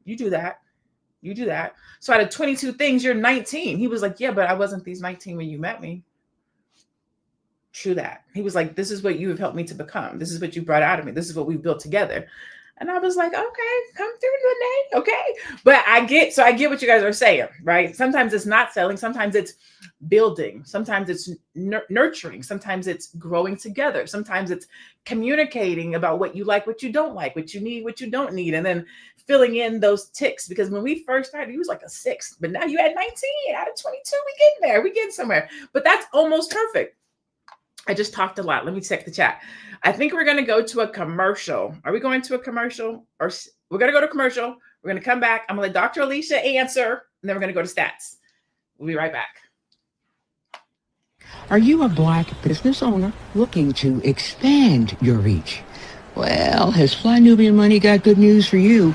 You do that. You do that. So out of 22 things, you're 19. He was like, yeah, but I wasn't these 19 when you met me. True that. He was like, this is what you have helped me to become. This is what you brought out of me. This is what we've built together. And I was like, okay, come through, Lene. Okay. But I get what you guys are saying, right? Sometimes it's not selling. Sometimes it's building. Sometimes it's nurturing. Sometimes it's growing together. Sometimes it's communicating about what you like, what you don't like, what you need, what you don't need. And then filling in those ticks. Because when we first started, he was like a 6, but now you had 19 out of 22. We getting there. We getting somewhere. But that's almost perfect. I just talked a lot. Let me check the chat. I think we're going to go to a commercial. Are we going to a commercial? Or we're going to go to commercial. We're going to come back. I'm going to let Dr. Alicia answer, and then we're going to go to stats. We'll be right back. Are you a Black business owner looking to expand your reach? Well, has Fly Nubian Money got good news for you?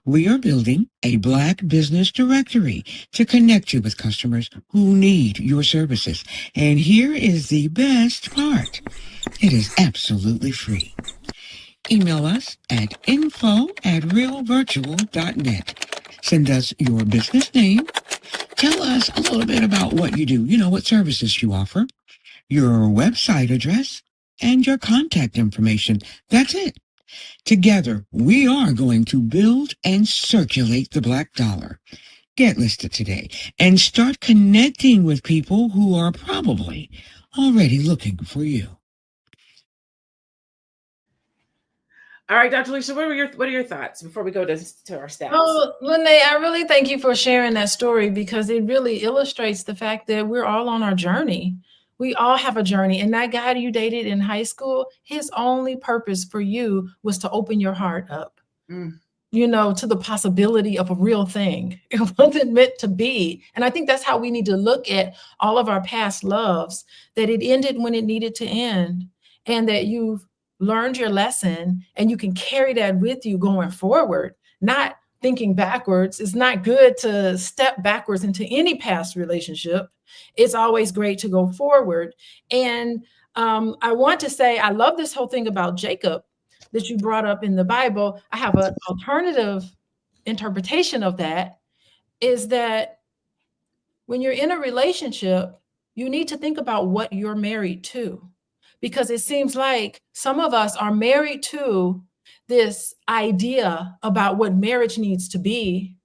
We are building a Black business directory to connect you with customers who need your services. And here is the best part. It is absolutely free. Email us at info@realvirtual.net. Send us your business name. Tell us a little bit about what you do, what services you offer, your website address, and your contact information. That's it. Together, we are going to build and circulate the Black dollar. Get listed today and start connecting with people who are probably already looking for you. All right, Dr. Alicia, what are your thoughts before we go to our stats? Oh, Lene, I really thank you for sharing that story, because it really illustrates the fact that we're all on our journey. We all have a journey. And that guy you dated in high school, his only purpose for you was to open your heart up, to the possibility of a real thing. It wasn't meant to be. And I think that's how we need to look at all of our past loves, that it ended when it needed to end, and that you've learned your lesson and you can carry that with you going forward, not thinking backwards. It's not good to step backwards into any past relationship. It's always great to go forward. And I want to say, I love this whole thing about Jacob that you brought up in the Bible. I have an alternative interpretation of that, is that when you're in a relationship, you need to think about what you're married to, because it seems like some of us are married to this idea about what marriage needs to be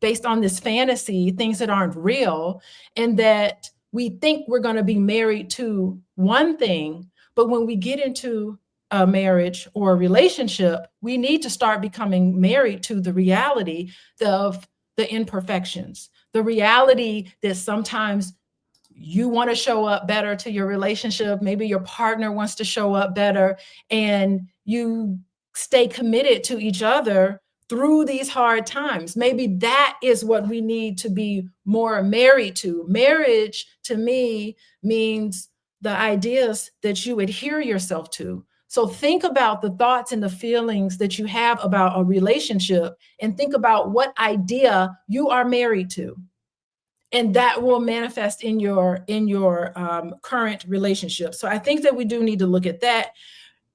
based on this fantasy, things that aren't real, and that we think we're going to be married to one thing. But when we get into a marriage or a relationship, we need to start becoming married to the reality of the imperfections, the reality that sometimes you want to show up better to your relationship. Maybe your partner wants to show up better, and you stay committed to each other through these hard times. Maybe that is what we need to be more married to. Marriage to me means the ideas that you adhere yourself to. So think about the thoughts and the feelings that you have about a relationship, and think about what idea you are married to. And that will manifest in your current relationship. So I think that we do need to look at that.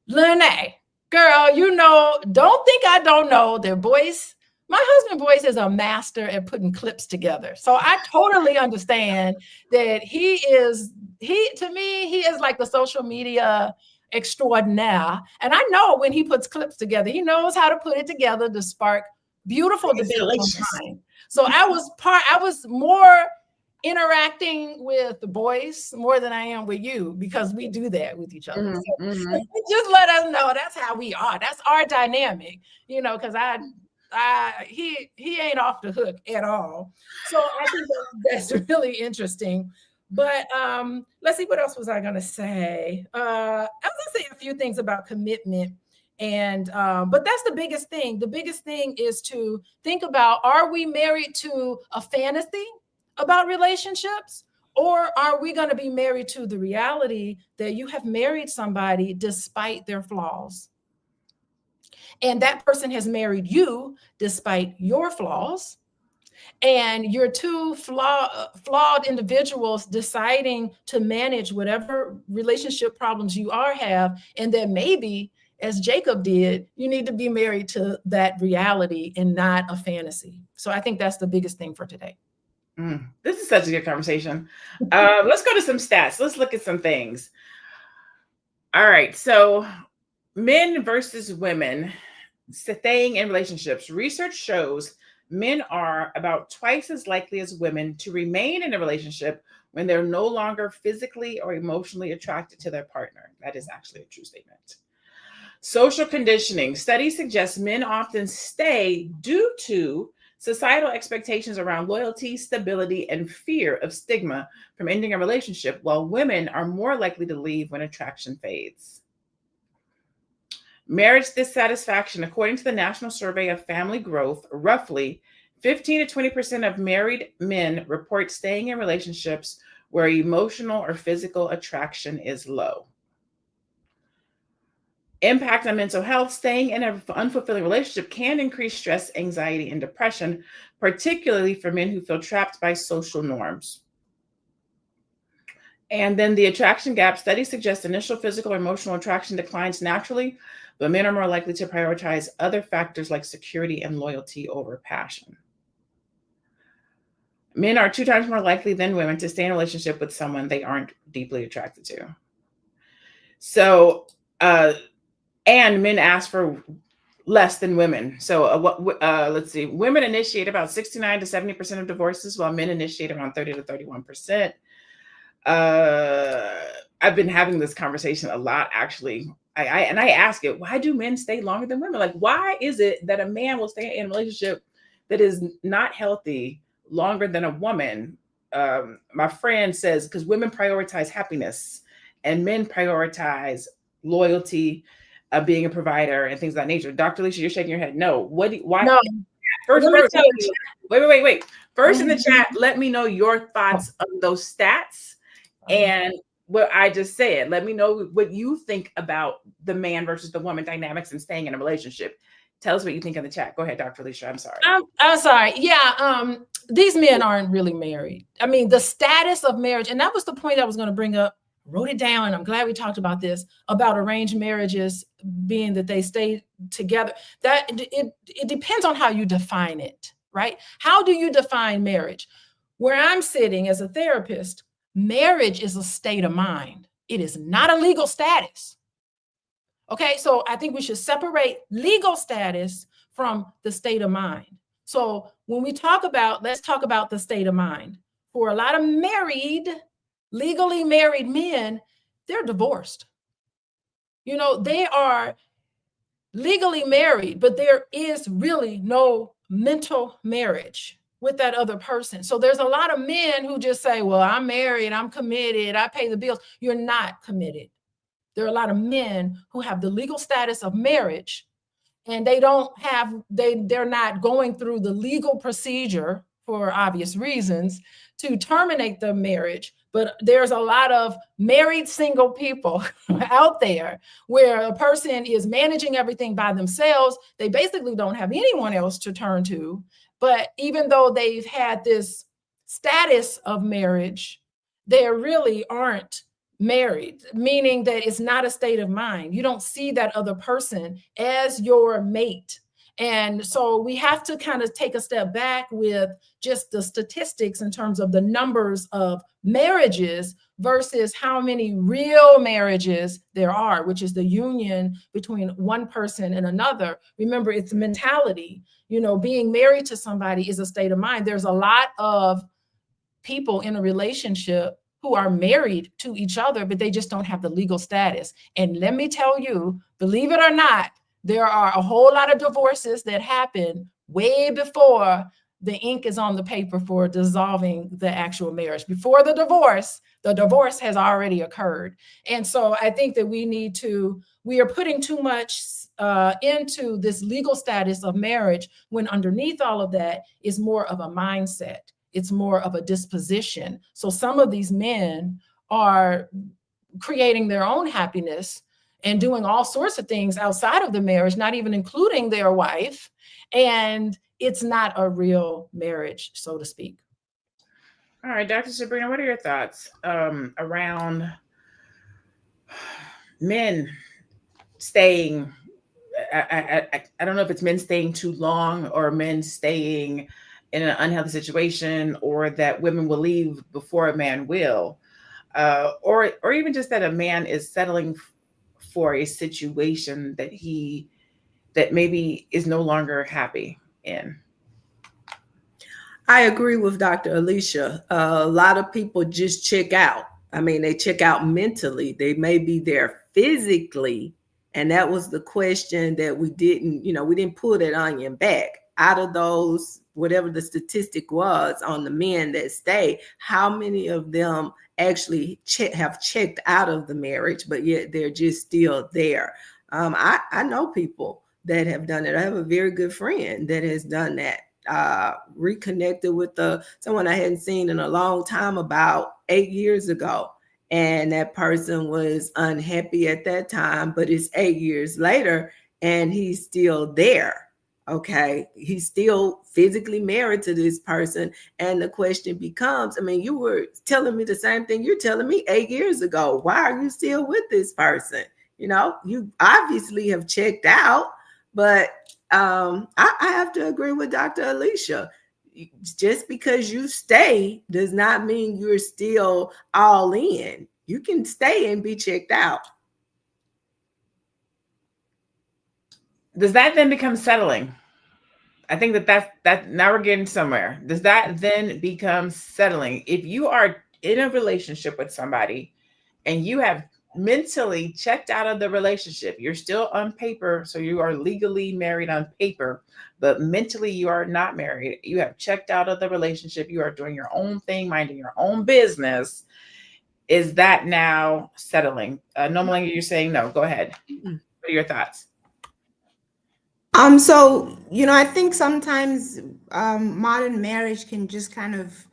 Lene, girl, you know, don't think I don't know that Boyce, my husband Boyce is a master at putting clips together. So I totally understand that to me, he is like the social media extraordinaire. And I know when he puts clips together, he knows how to put it together to spark beautiful debate online. So I was more interacting with the boys more than I am with you, because we do that with each other. So just let us know that's how we are. That's our dynamic, you know, because he ain't off the hook at all. So I think that's really interesting. But let's see, what else was I gonna say? I was gonna say a few things about commitment. And but that's the biggest thing. The biggest thing is to think about, are we married to a fantasy about relationships, or are we going to be married to the reality that you have married somebody despite their flaws, and that person has married you despite your flaws, and you're two flawed individuals deciding to manage whatever relationship problems you have, and then maybe, as Jacob did, you need to be married to that reality and not a fantasy. So I think that's the biggest thing for today. This is such a good conversation. Let's go to some stats. Let's look at some things. All right. So men versus women staying in relationships. Research shows men are about twice as likely as women to remain in a relationship when they're no longer physically or emotionally attracted to their partner. That is actually a true statement. Social conditioning. Studies suggest men often stay due to societal expectations around loyalty, stability, and fear of stigma from ending a relationship, while women are more likely to leave when attraction fades. Marriage dissatisfaction. According to the National Survey of Family Growth, roughly 15 to 20% of married men report staying in relationships where emotional or physical attraction is low. Impact on mental health. Staying in an unfulfilling relationship can increase stress, anxiety, and depression, particularly for men who feel trapped by social norms. And then the attraction gap. Studies suggest initial physical or emotional attraction declines naturally, but men are more likely to prioritize other factors like security and loyalty over passion. Men are 2 times more likely than women to stay in a relationship with someone they aren't deeply attracted to. So, and men ask for less than women. So let's see, women initiate about 69 to 70% of divorces, while men initiate around 30 to 31%. I've been having this conversation a lot, actually. I ask it, why do men stay longer than women? Like, why is it that a man will stay in a relationship that is not healthy longer than a woman? My friend says, because women prioritize happiness and men prioritize loyalty, being a provider, and things of that nature. Dr. Alicia, you're shaking your head. No. Why? No. First, wait. First in the chat, let me know your thoughts on those stats and what I just said. Let me know what you think about the man versus the woman dynamics and staying in a relationship. Tell us what you think in the chat. Go ahead, Dr. Alicia. I'm sorry. I'm sorry. Yeah. These men aren't really married. I mean, the status of marriage, and that was the point I was going to bring up. Wrote it down, and I'm glad we talked about this, about arranged marriages being that they stay together. That it depends on how you define it, right? How do you define marriage? Where I'm sitting as a therapist, marriage is a state of mind. It is not a legal status. Okay, so I think we should separate legal status from the state of mind. So when we talk about, let's talk about the state of mind. For a lot of legally married men, they're divorced. You know, they are legally married, but there is really no mental marriage with that other person. So there's a lot of men who just say, well, I'm married, I'm committed, I pay the bills. You're not committed. There are a lot of men who have the legal status of marriage, and they're not going through the legal procedure for obvious reasons to terminate the marriage. But there's a lot of married single people out there where a person is managing everything by themselves. They basically don't have anyone else to turn to. But even though they've had this status of marriage, they really aren't married, meaning that it's not a state of mind. You don't see that other person as your mate. And so we have to kind of take a step back with just the statistics in terms of the numbers of marriages versus how many real marriages there are, which is the union between one person and another. Remember, it's mentality. You know, being married to somebody is a state of mind. There's a lot of people in a relationship who are married to each other, but they just don't have the legal status. And let me tell you, believe it or not, there are a whole lot of divorces that happen way before the ink is on the paper for dissolving the actual marriage. Before the divorce has already occurred. And so I think that we are putting too much into this legal status of marriage when underneath all of that is more of a mindset. It's more of a disposition. So some of these men are creating their own happiness and doing all sorts of things outside of the marriage, not even including their wife. And it's not a real marriage, so to speak. All right, Dr. Sabrina, what are your thoughts around men staying? I don't know if it's men staying too long or men staying in an unhealthy situation, or that women will leave before a man will, or even just that a man is settling for a situation that maybe is no longer happy in. I agree with Dr. Alicia. A lot of people just check out. I mean, they check out mentally. They may be there physically. And that was the question that we didn't pull that onion back. Out of those, whatever the statistic was on the men that stay, how many of them actually have checked out of the marriage, but yet they're just still there? I know people that have done it. I have a very good friend that has done that. Reconnected with someone I hadn't seen in a long time about 8 years ago. And that person was unhappy at that time, but it's 8 years later and he's still there. Okay. He's still physically married to this person. And the question becomes, I mean, you were telling me the same thing you're telling me 8 years ago. Why are you still with this person? You know, you obviously have checked out, but I have to agree with Dr. Alicia. Just because you stay does not mean you're still all in. You can stay and be checked out. Does that then become settling? I think that's now we're getting somewhere. Does that then become settling? If you are in a relationship with somebody and you have mentally checked out of the relationship, you're still on paper, so you are legally married on paper, but mentally you are not married. You have checked out of the relationship. You are doing your own thing, minding your own business. Is that now settling? Normally you're saying no. Go ahead. What are your thoughts? So, I think sometimes modern marriage can just kind of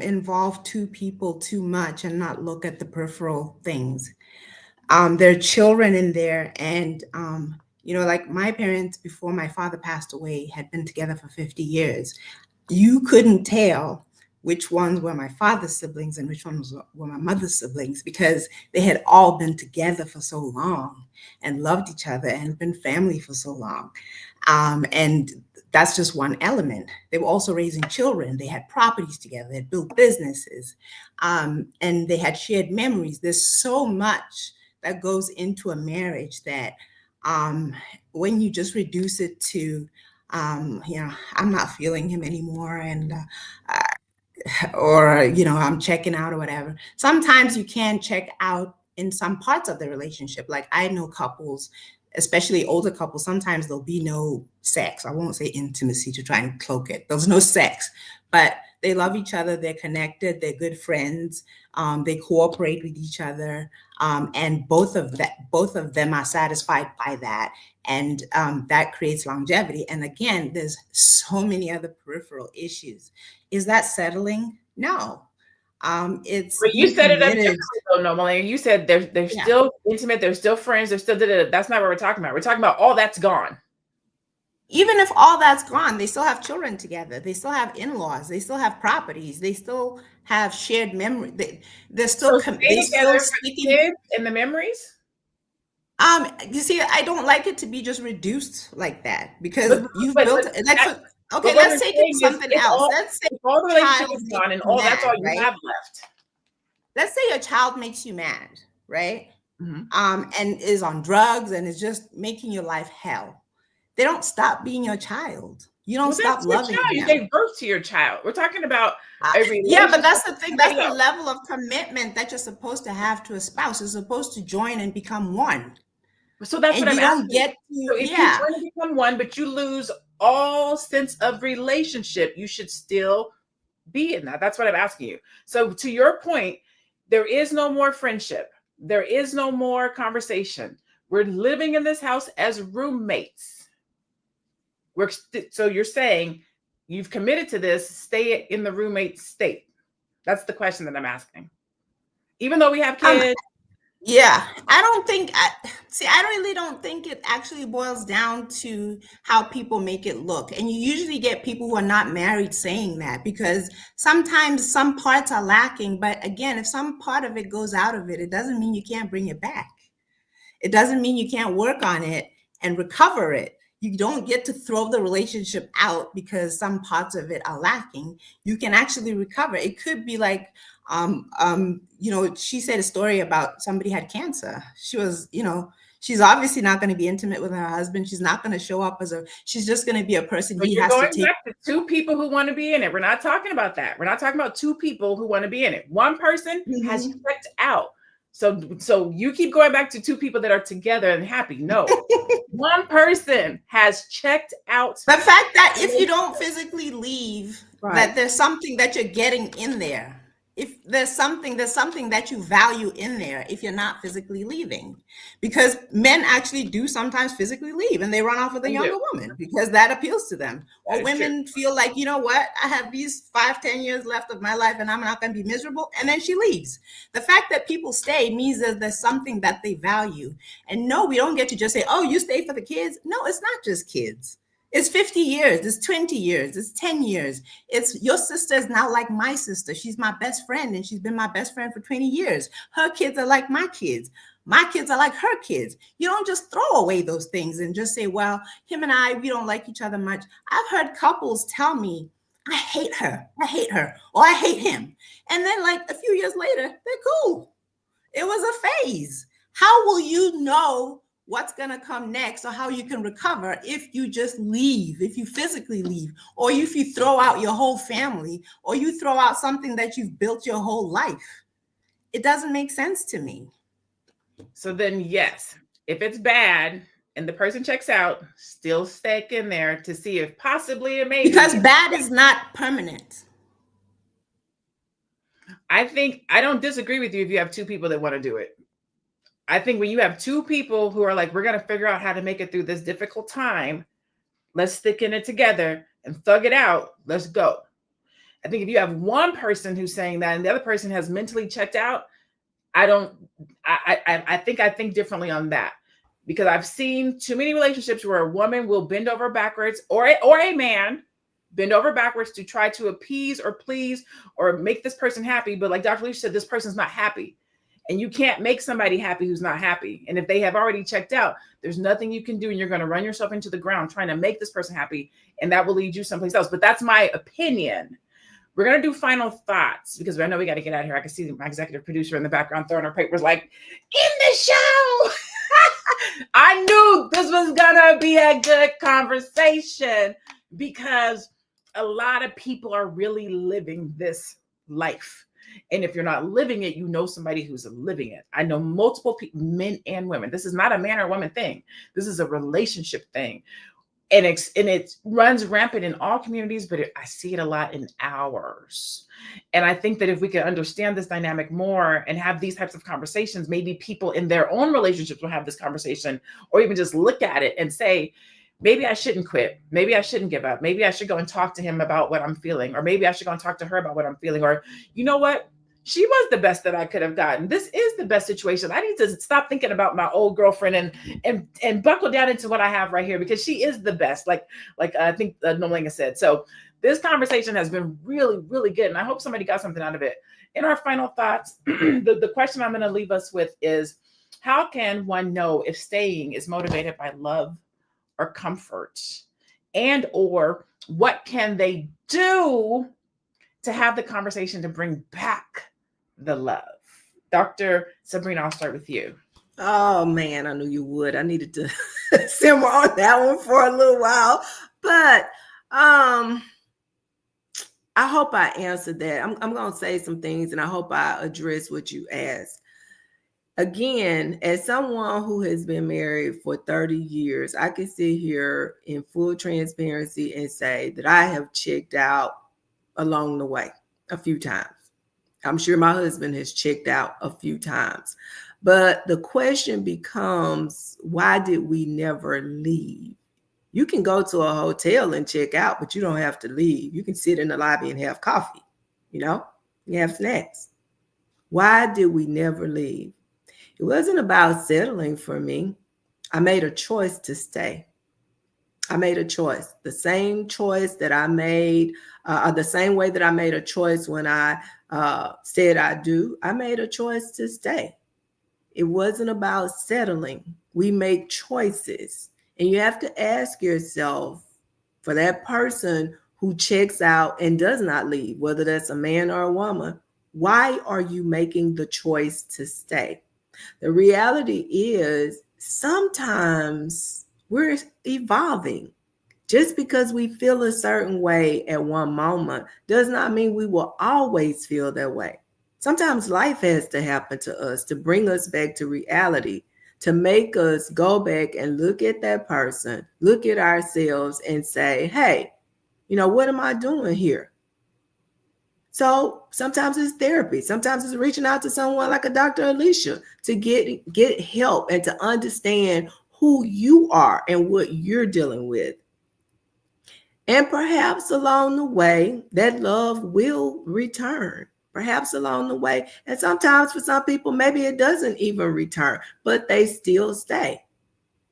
involve two people too much and not look at the peripheral things. There are children in there, and like my parents, before my father passed away, had been together for 50 years. You couldn't tell which ones were my father's siblings and which ones were my mother's siblings, because they had all been together for so long and loved each other and been family for so long. And that's just one element. They were also raising children. They had properties together. They had built businesses, and they had shared memories. There's so much that goes into a marriage that when you just reduce it to, I'm not feeling him anymore, and or I'm checking out or whatever. Sometimes you can check out in some parts of the relationship. Like I know couples, especially older couples, sometimes there'll be no sex. I won't say intimacy to try and cloak it. There's no sex, but they love each other. They're connected. They're good friends. They cooperate with each other, and both of them are satisfied by that, and that creates longevity. And again, there's so many other peripheral issues. Is that settling? No. It's But you set it up committed. differently though, no, Melanie. You said they're still intimate, they're still friends, they're still That's not what we're talking about. We're talking about all that's gone. Even if all that's gone, they still have children together. They still have in-laws. They still have properties. They still have shared memory. They're still Stay together for the kids and the memories. You see, I don't like it to be just reduced like that, because you've built like. Okay, let's take it to something else. Let's say all the relationship is gone and all that's all you have left. Let's say your child makes you mad, right? And is on drugs and is just making your life hell. They don't stop being your child. You don't stop loving them. You gave birth to your child. We're talking about yeah, but that's the thing. That's the level of commitment that you're supposed to have to a spouse. You're supposed to join and become one. So that's what I'm asking. Get to, so if you join and become one, but you lose all sense of relationship, you should still be in that. That's what I'm asking you. So to your point, there is no more friendship. There is no more conversation. We're living in this house as roommates. So you're saying you've committed to this, stay in the roommate state. That's the question that I'm asking. Even though we have kids. Yeah, I really don't think it actually boils down to how people make it look. And you usually get people who are not married saying that, because sometimes some parts are lacking. But again, if some part of it goes out of it, it doesn't mean you can't bring it back. It doesn't mean you can't work on it and recover it. You don't get to throw the relationship out because some parts of it are lacking. You can actually recover. It could be like, she said a story about somebody had cancer. She was, she's obviously not going to be intimate with her husband. She's not going to show up she's just going to be a person he has to take. Back to two people who want to be in it. We're not talking about that. We're not talking about two people who want to be in it. One person has checked out. So you keep going back to two people that are together and happy. No, one person has checked out. The fact that if you don't physically leave, that there's something that you're getting in there. If there's something that you value in there if you're not physically leaving, because men actually do sometimes physically leave and they run off with a younger woman because that appeals to them. Or women feel like, you know what, I have these 5-10 years left of my life and I'm not going to be miserable. And then she leaves. The fact that people stay means that there's something that they value. And no, we don't get to just say, oh, you stay for the kids. No, it's not just kids. It's 50 years, it's 20 years, it's 10 years. It's your sister is now like my sister. She's my best friend and she's been my best friend for 20 years. Her kids are like my kids. My kids are like her kids. You don't just throw away those things and just say, well, him and I, we don't like each other much. I've heard couples tell me, I hate her, or I hate him. And then like a few years later, they're cool. It was a phase. How will you know what's going to come next or how you can recover if you just leave, if you physically leave, or if you throw out your whole family, or you throw out something that you've built your whole life? It doesn't make sense to me. So then, yes, if it's bad and the person checks out, still stick in there to see if possibly it may be. Because bad is not permanent. I don't disagree with you if you have two people that want to do it. I think when you have two people who are like, we're going to figure out how to make it through this difficult time, let's stick in it together and thug it out. Let's go. I think if you have one person who's saying that and the other person has mentally checked out, I think differently on that, because I've seen too many relationships where a woman will bend over backwards or a man bend over backwards to try to appease or please or make this person happy. But like Dr. Leach said, this person's not happy. And you can't make somebody happy who's not happy. And if they have already checked out, there's nothing you can do. And you're going to run yourself into the ground trying to make this person happy. And that will lead you someplace else. But that's my opinion. We're going to do final thoughts because I know we got to get out of here. I can see my executive producer in the background throwing her papers like, in the show. I knew this was going to be a good conversation because a lot of people are really living this life. And if you're not living it, you know somebody who's living it. I know multiple people, men and women. This is not a man or woman thing. This is a relationship thing. And it runs rampant in all communities, but I see it a lot in ours. And I think that if we could understand this dynamic more and have these types of conversations, maybe people in their own relationships will have this conversation, or even just look at it and say, maybe I shouldn't quit. Maybe I shouldn't give up. Maybe I should go and talk to him about what I'm feeling, or maybe I should go and talk to her about what I'm feeling, or you know what? She was the best that I could have gotten. This is the best situation. I need to stop thinking about my old girlfriend and buckle down into what I have right here, because she is the best. Like I think Nolinga said. So this conversation has been really, really good. And I hope somebody got something out of it. In our final thoughts, the question I'm going to leave us with is, how can one know if staying is motivated by love or comfort? And or what can they do to have the conversation to bring back the love? Dr. Sabrina, I'll start with you. Oh man, I knew you would. I needed to simmer on that one for a little while, but I hope I answered that. I'm going to say some things, and I hope I address what you asked. Again, as someone who has been married for 30 years, I can sit here in full transparency and say that I have checked out along the way a few times. I'm sure my husband has checked out a few times. But the question becomes, why did we never leave? You can go to a hotel and check out, but you don't have to leave. You can sit in the lobby and have coffee, you have snacks. Why did we never leave? It wasn't about settling for me. I made a choice to stay. I made a choice. The same choice that I made, the same way that I made a choice when I said I do, I made a choice to stay. It wasn't about settling. We make choices. And you have to ask yourself, for that person who checks out and does not leave, whether that's a man or a woman, why are you making the choice to stay? The reality is sometimes we're evolving. Just because we feel a certain way at one moment does not mean we will always feel that way. Sometimes life has to happen to us to bring us back to reality, to make us go back and look at that person, look at ourselves and say, hey, what am I doing here? So sometimes it's therapy. Sometimes it's reaching out to someone like a Dr. Alicia to get help and to understand who you are and what you're dealing with. And perhaps along the way, that love will return. Perhaps along the way. And sometimes for some people, maybe it doesn't even return, but they still stay.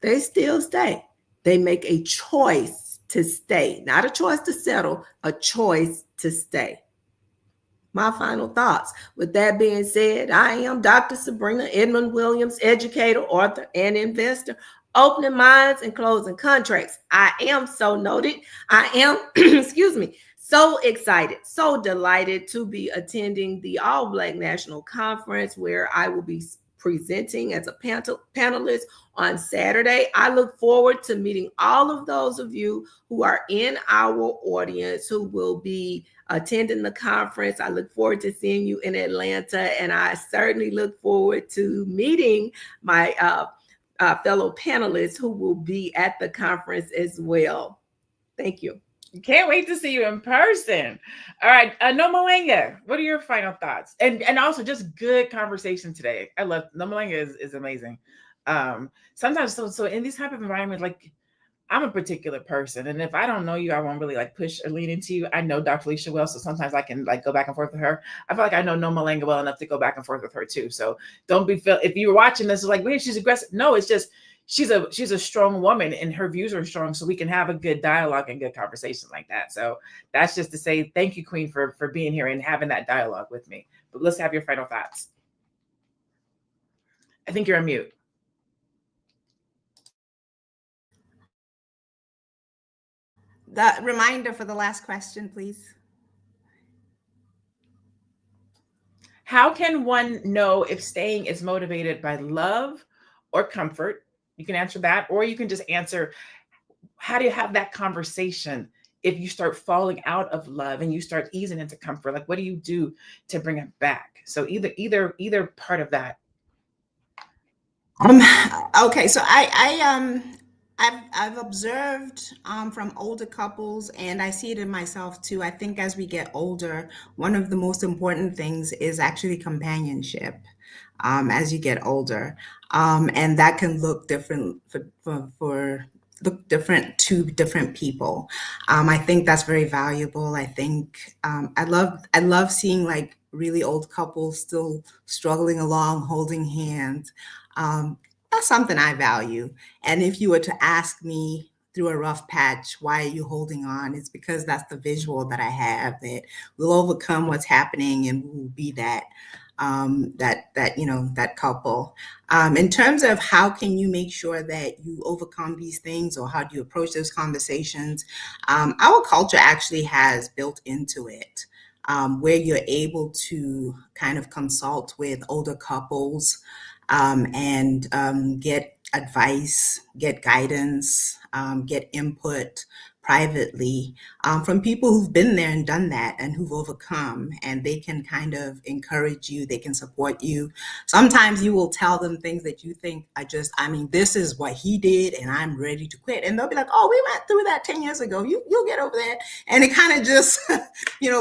They still stay. They make a choice to stay, not a choice to settle, a choice to stay. My final thoughts. With that being said, I am Dr. Sabrina Edmund Williams, educator, author, and investor. Opening minds and closing contracts. I am so noted. I am, so excited, so delighted to be attending the All Black National Conference, where I will be presenting as a panelist on Saturday. I look forward to meeting all of those of you who are in our audience who will be attending the conference. I look forward to seeing you in Atlanta, and I certainly look forward to meeting my fellow panelists who will be at the conference as well. Thank you. Can't wait to see you in person. All right, Nomalenga, what are your final thoughts? And also just good conversation today. I love Nomalenga is amazing. Sometimes so in these type of environments, like I'm a particular person, and if I don't know you, I won't really like push or lean into you. I know Dr. Alicia well, so sometimes I can like go back and forth with her. I feel like I know Nomalenga well enough to go back and forth with her too. So don't be if you're watching this, like, man, she's aggressive. No, it's just she's a strong woman, and her views are strong, so we can have a good dialogue and good conversation like that. So that's just to say thank you, Queen, for being here and having that dialogue with me. But let's have your final thoughts. I think you're on mute. The reminder for the last question, please. How can one know if staying is motivated by love or comfort? You can answer that, or you can just answer, how do you have that conversation? if you start falling out of love and you start easing into comfort? Like, what do you do to bring it back? So either part of that. Okay, so I've observed from older couples, and I see it in myself too. I think as we get older, one of the most important things is actually companionship. As you get older, and that can look different for look different to different people. I think that's very valuable. I think I love seeing like really old couples still struggling along, holding hands. That's something I value. And if you were to ask me through a rough patch, why are you holding on? It's because that's the visual that I have, that we'll overcome what's happening and we'll be that that couple. In terms of how can you make sure that you overcome these things, or how do you approach those conversations, our culture actually has built into it where you're able to kind of consult with older couples and get advice, get guidance, get input privately from people who've been there and done that and who've overcome, and they can kind of encourage you, they can support you. Sometimes you will tell them things that you think I mean, this is what he did and I'm ready to quit. And they'll be like, oh, we went through that 10 years ago. You'll get over that. And it kind of just,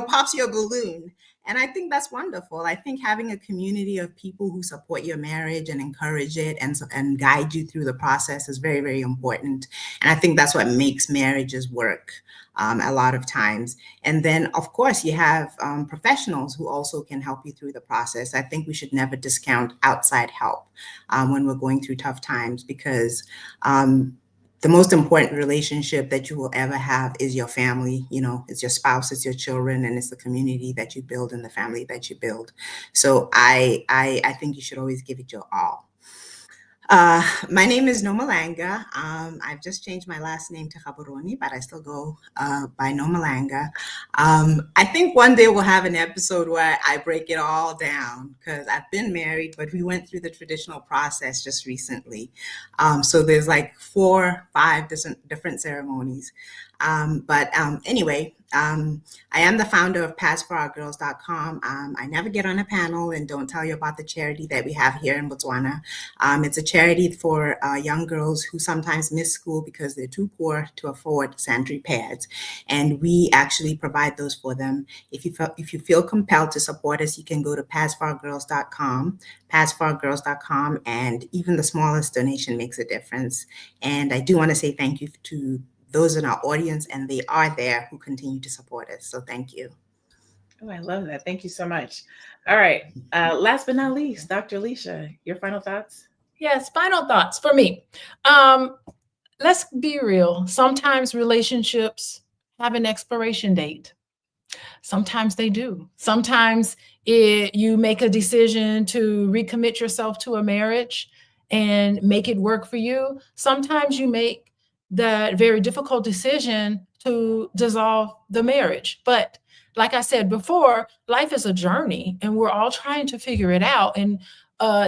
pops your balloon. And I think that's wonderful. I think having a community of people who support your marriage and encourage it and guide you through the process is very, very important. And I think that's what makes marriages work a lot of times. And then, of course, you have professionals who also can help you through the process. I think we should never discount outside help when we're going through tough times, because the most important relationship that you will ever have is your family. It's your spouse, it's your children, and it's the community that you build and the family that you build. So I think you should always give it your all. My name is Nomalanga. I've just changed my last name to Gaborone, but I still go by Nomalanga. I think one day we'll have an episode where I break it all down, because I've been married, but we went through the traditional process just recently. So there's like 4, 5 different ceremonies. Anyway, I am the founder of PassForOurGirls.com. I never get on a panel and don't tell you about the charity that we have here in Botswana. It's a charity for young girls who sometimes miss school because they're too poor to afford sanitary pads. And we actually provide those for them. If you feel compelled to support us, you can go to PassForOurGirls.com, PassForOurGirls.com, and even the smallest donation makes a difference. And I do want to say thank you to those in our audience, and they are there, who continue to support us. So thank you. Oh, I love that. Thank you so much. All right. Last but not least, Dr. Alicia, your final thoughts? Yes, final thoughts for me. Let's be real. Sometimes relationships have an expiration date. Sometimes they do. Sometimes you make a decision to recommit yourself to a marriage and make it work for you. Sometimes you make that very difficult decision to dissolve the marriage. But like I said before, life is a journey and we're all trying to figure it out. And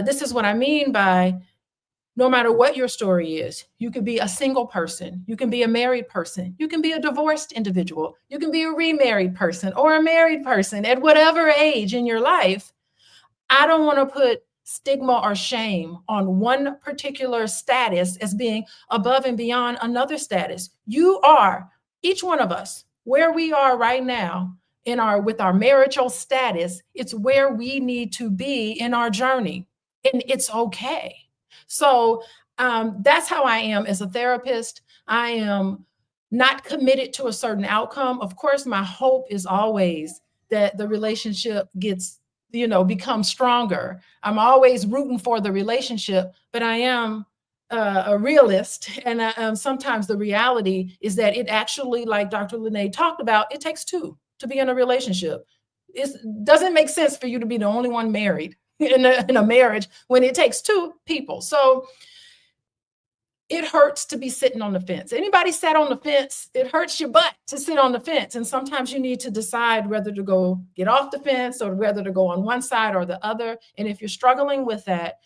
this is what I mean by, no matter what your story is, you could be a single person, you can be a married person, you can be a divorced individual, you can be a remarried person or a married person at whatever age in your life. I don't want to put stigma or shame on one particular status as being above and beyond another status. You are, each one of us, where we are right now with our marital status, it's where we need to be in our journey, and it's okay. So that's how I am as a therapist. I am not committed to a certain outcome. Of course, my hope is always that the relationship becomes stronger. I'm always rooting for the relationship, but I am a realist. And sometimes the reality is that it actually, like Dr. Lene talked about, it takes 2 to be in a relationship. It doesn't make sense for you to be the only one married in a marriage when it takes 2 people. So it hurts to be sitting on the fence. Anybody sat on the fence, it hurts your butt to sit on the fence. And sometimes you need to decide whether to go get off the fence or whether to go on one side or the other. And if you're struggling with that,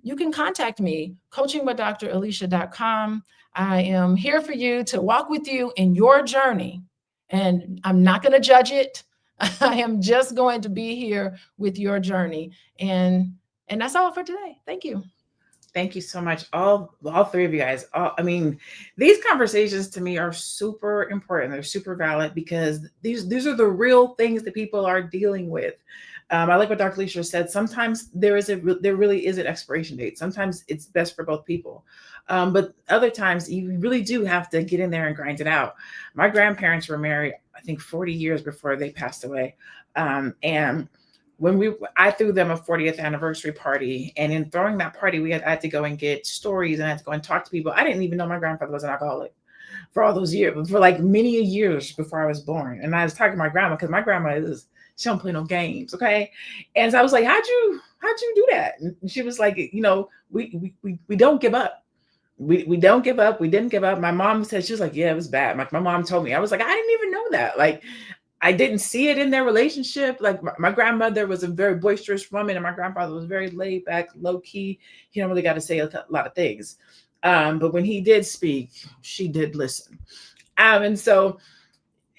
you can contact me, coachingwithdralicia.com. I am here for you to walk with you in your journey And I'm not going to judge it. I am just going to be here with your journey. And that's all for today. Thank you. Thank you so much. All three of you guys. I mean, these conversations to me are super important. They're super valid because these are the real things that people are dealing with. I like what Dr. Leisha said. Sometimes there really is an expiration date. Sometimes it's best for both people. But other times you really do have to get in there and grind it out. My grandparents were married, I think 40 years before they passed away. And when I threw them a 40th anniversary party, and in throwing that party, I had to go and get stories and I had to go and talk to people. I didn't even know my grandfather was an alcoholic for all those years, for like many years before I was born. And I was talking to my grandma because my grandma she don't play no games, okay? And so I was like, how'd you do that? And she was like, we don't give up. We don't give up. We didn't give up. My mom said, she was like, yeah, it was bad. My mom told me. I was like, I didn't even know that. Like, I didn't see it in their relationship. Like my grandmother was a very boisterous woman and my grandfather was very laid back, low key. He don't really got to say a lot of things. But when he did speak, she did listen. And so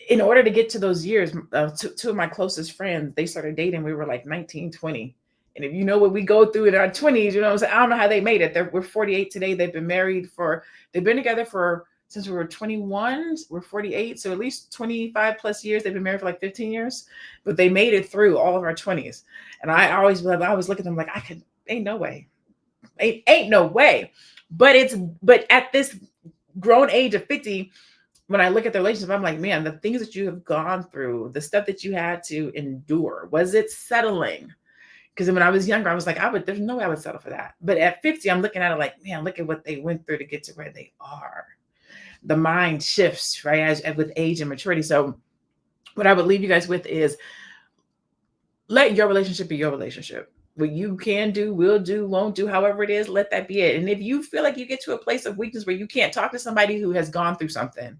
in order to get to those years, two of my closest friends, they started dating. We were like 19, 20. And if you know what we go through in our 20s, you know what I'm saying? I don't know how they made it. We're 48 today. They've been together since we were 21, we're 48. So at least 25 plus years. They've been married for like 15 years, but they made it through all of our 20s. And I always look at them like, ain't no way. Ain't no way. But at this grown age of 50, when I look at the relationship, I'm like, man, the things that you have gone through, the stuff that you had to endure, was it settling? Because when I was younger, I was like, there's no way I would settle for that. But at 50, I'm looking at it like, man, look at what they went through to get to where they are. The mind shifts, right, as with age and maturity. So what I would leave you guys with is let your relationship be your relationship. What you can do, will do, won't do, however it is, let that be it. And if you feel like you get to a place of weakness where you can't talk to somebody who has gone through something,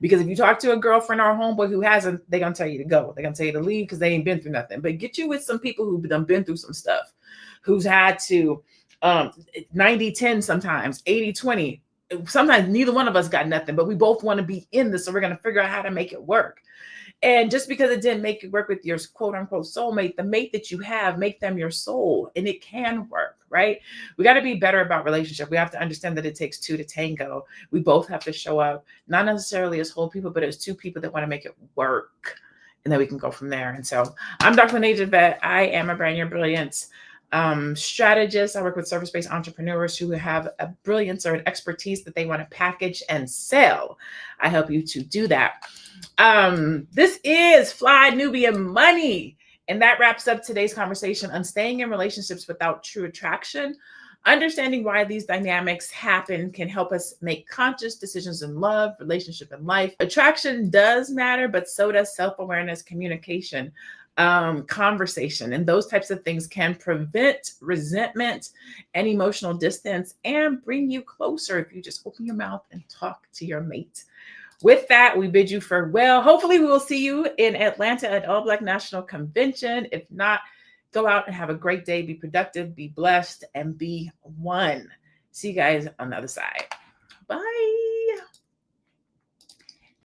because if you talk to a girlfriend or a homeboy who hasn't, they're going to tell you to go. They're going to tell you to leave because they ain't been through nothing. But get you with some people who've been through some stuff, who's had to 90-10 sometimes, 80-20. Sometimes neither one of us got nothing, but we both want to be in this. So we're going to figure out how to make it work. And just because it didn't make it work with your quote unquote soulmate, the mate that you have, make them your soul, and it can work, right? We got to be better about relationship. We have to understand that it takes two to tango. We both have to show up, not necessarily as whole people, but as two people that want to make it work. And then we can go from there. And so I'm Dr. Naja Vet. I am a Brand Your Brilliance strategist. I work with service-based entrepreneurs who have a brilliance or an expertise that they want to package and sell. I help you to do that. This is Fly Nubian Money. And that wraps up today's conversation on staying in relationships without true attraction. Understanding why these dynamics happen can help us make conscious decisions in love, relationship, and life. Attraction does matter, but so does self-awareness, communication, conversation, and those types of things can prevent resentment and emotional distance and bring you closer if you just open your mouth and talk to your mate. With that, we bid you farewell. Hopefully we will see you in Atlanta at All Black National Convention. If not, go out and have a great day. Be productive, be blessed, and be one. See you guys on the other side. Bye.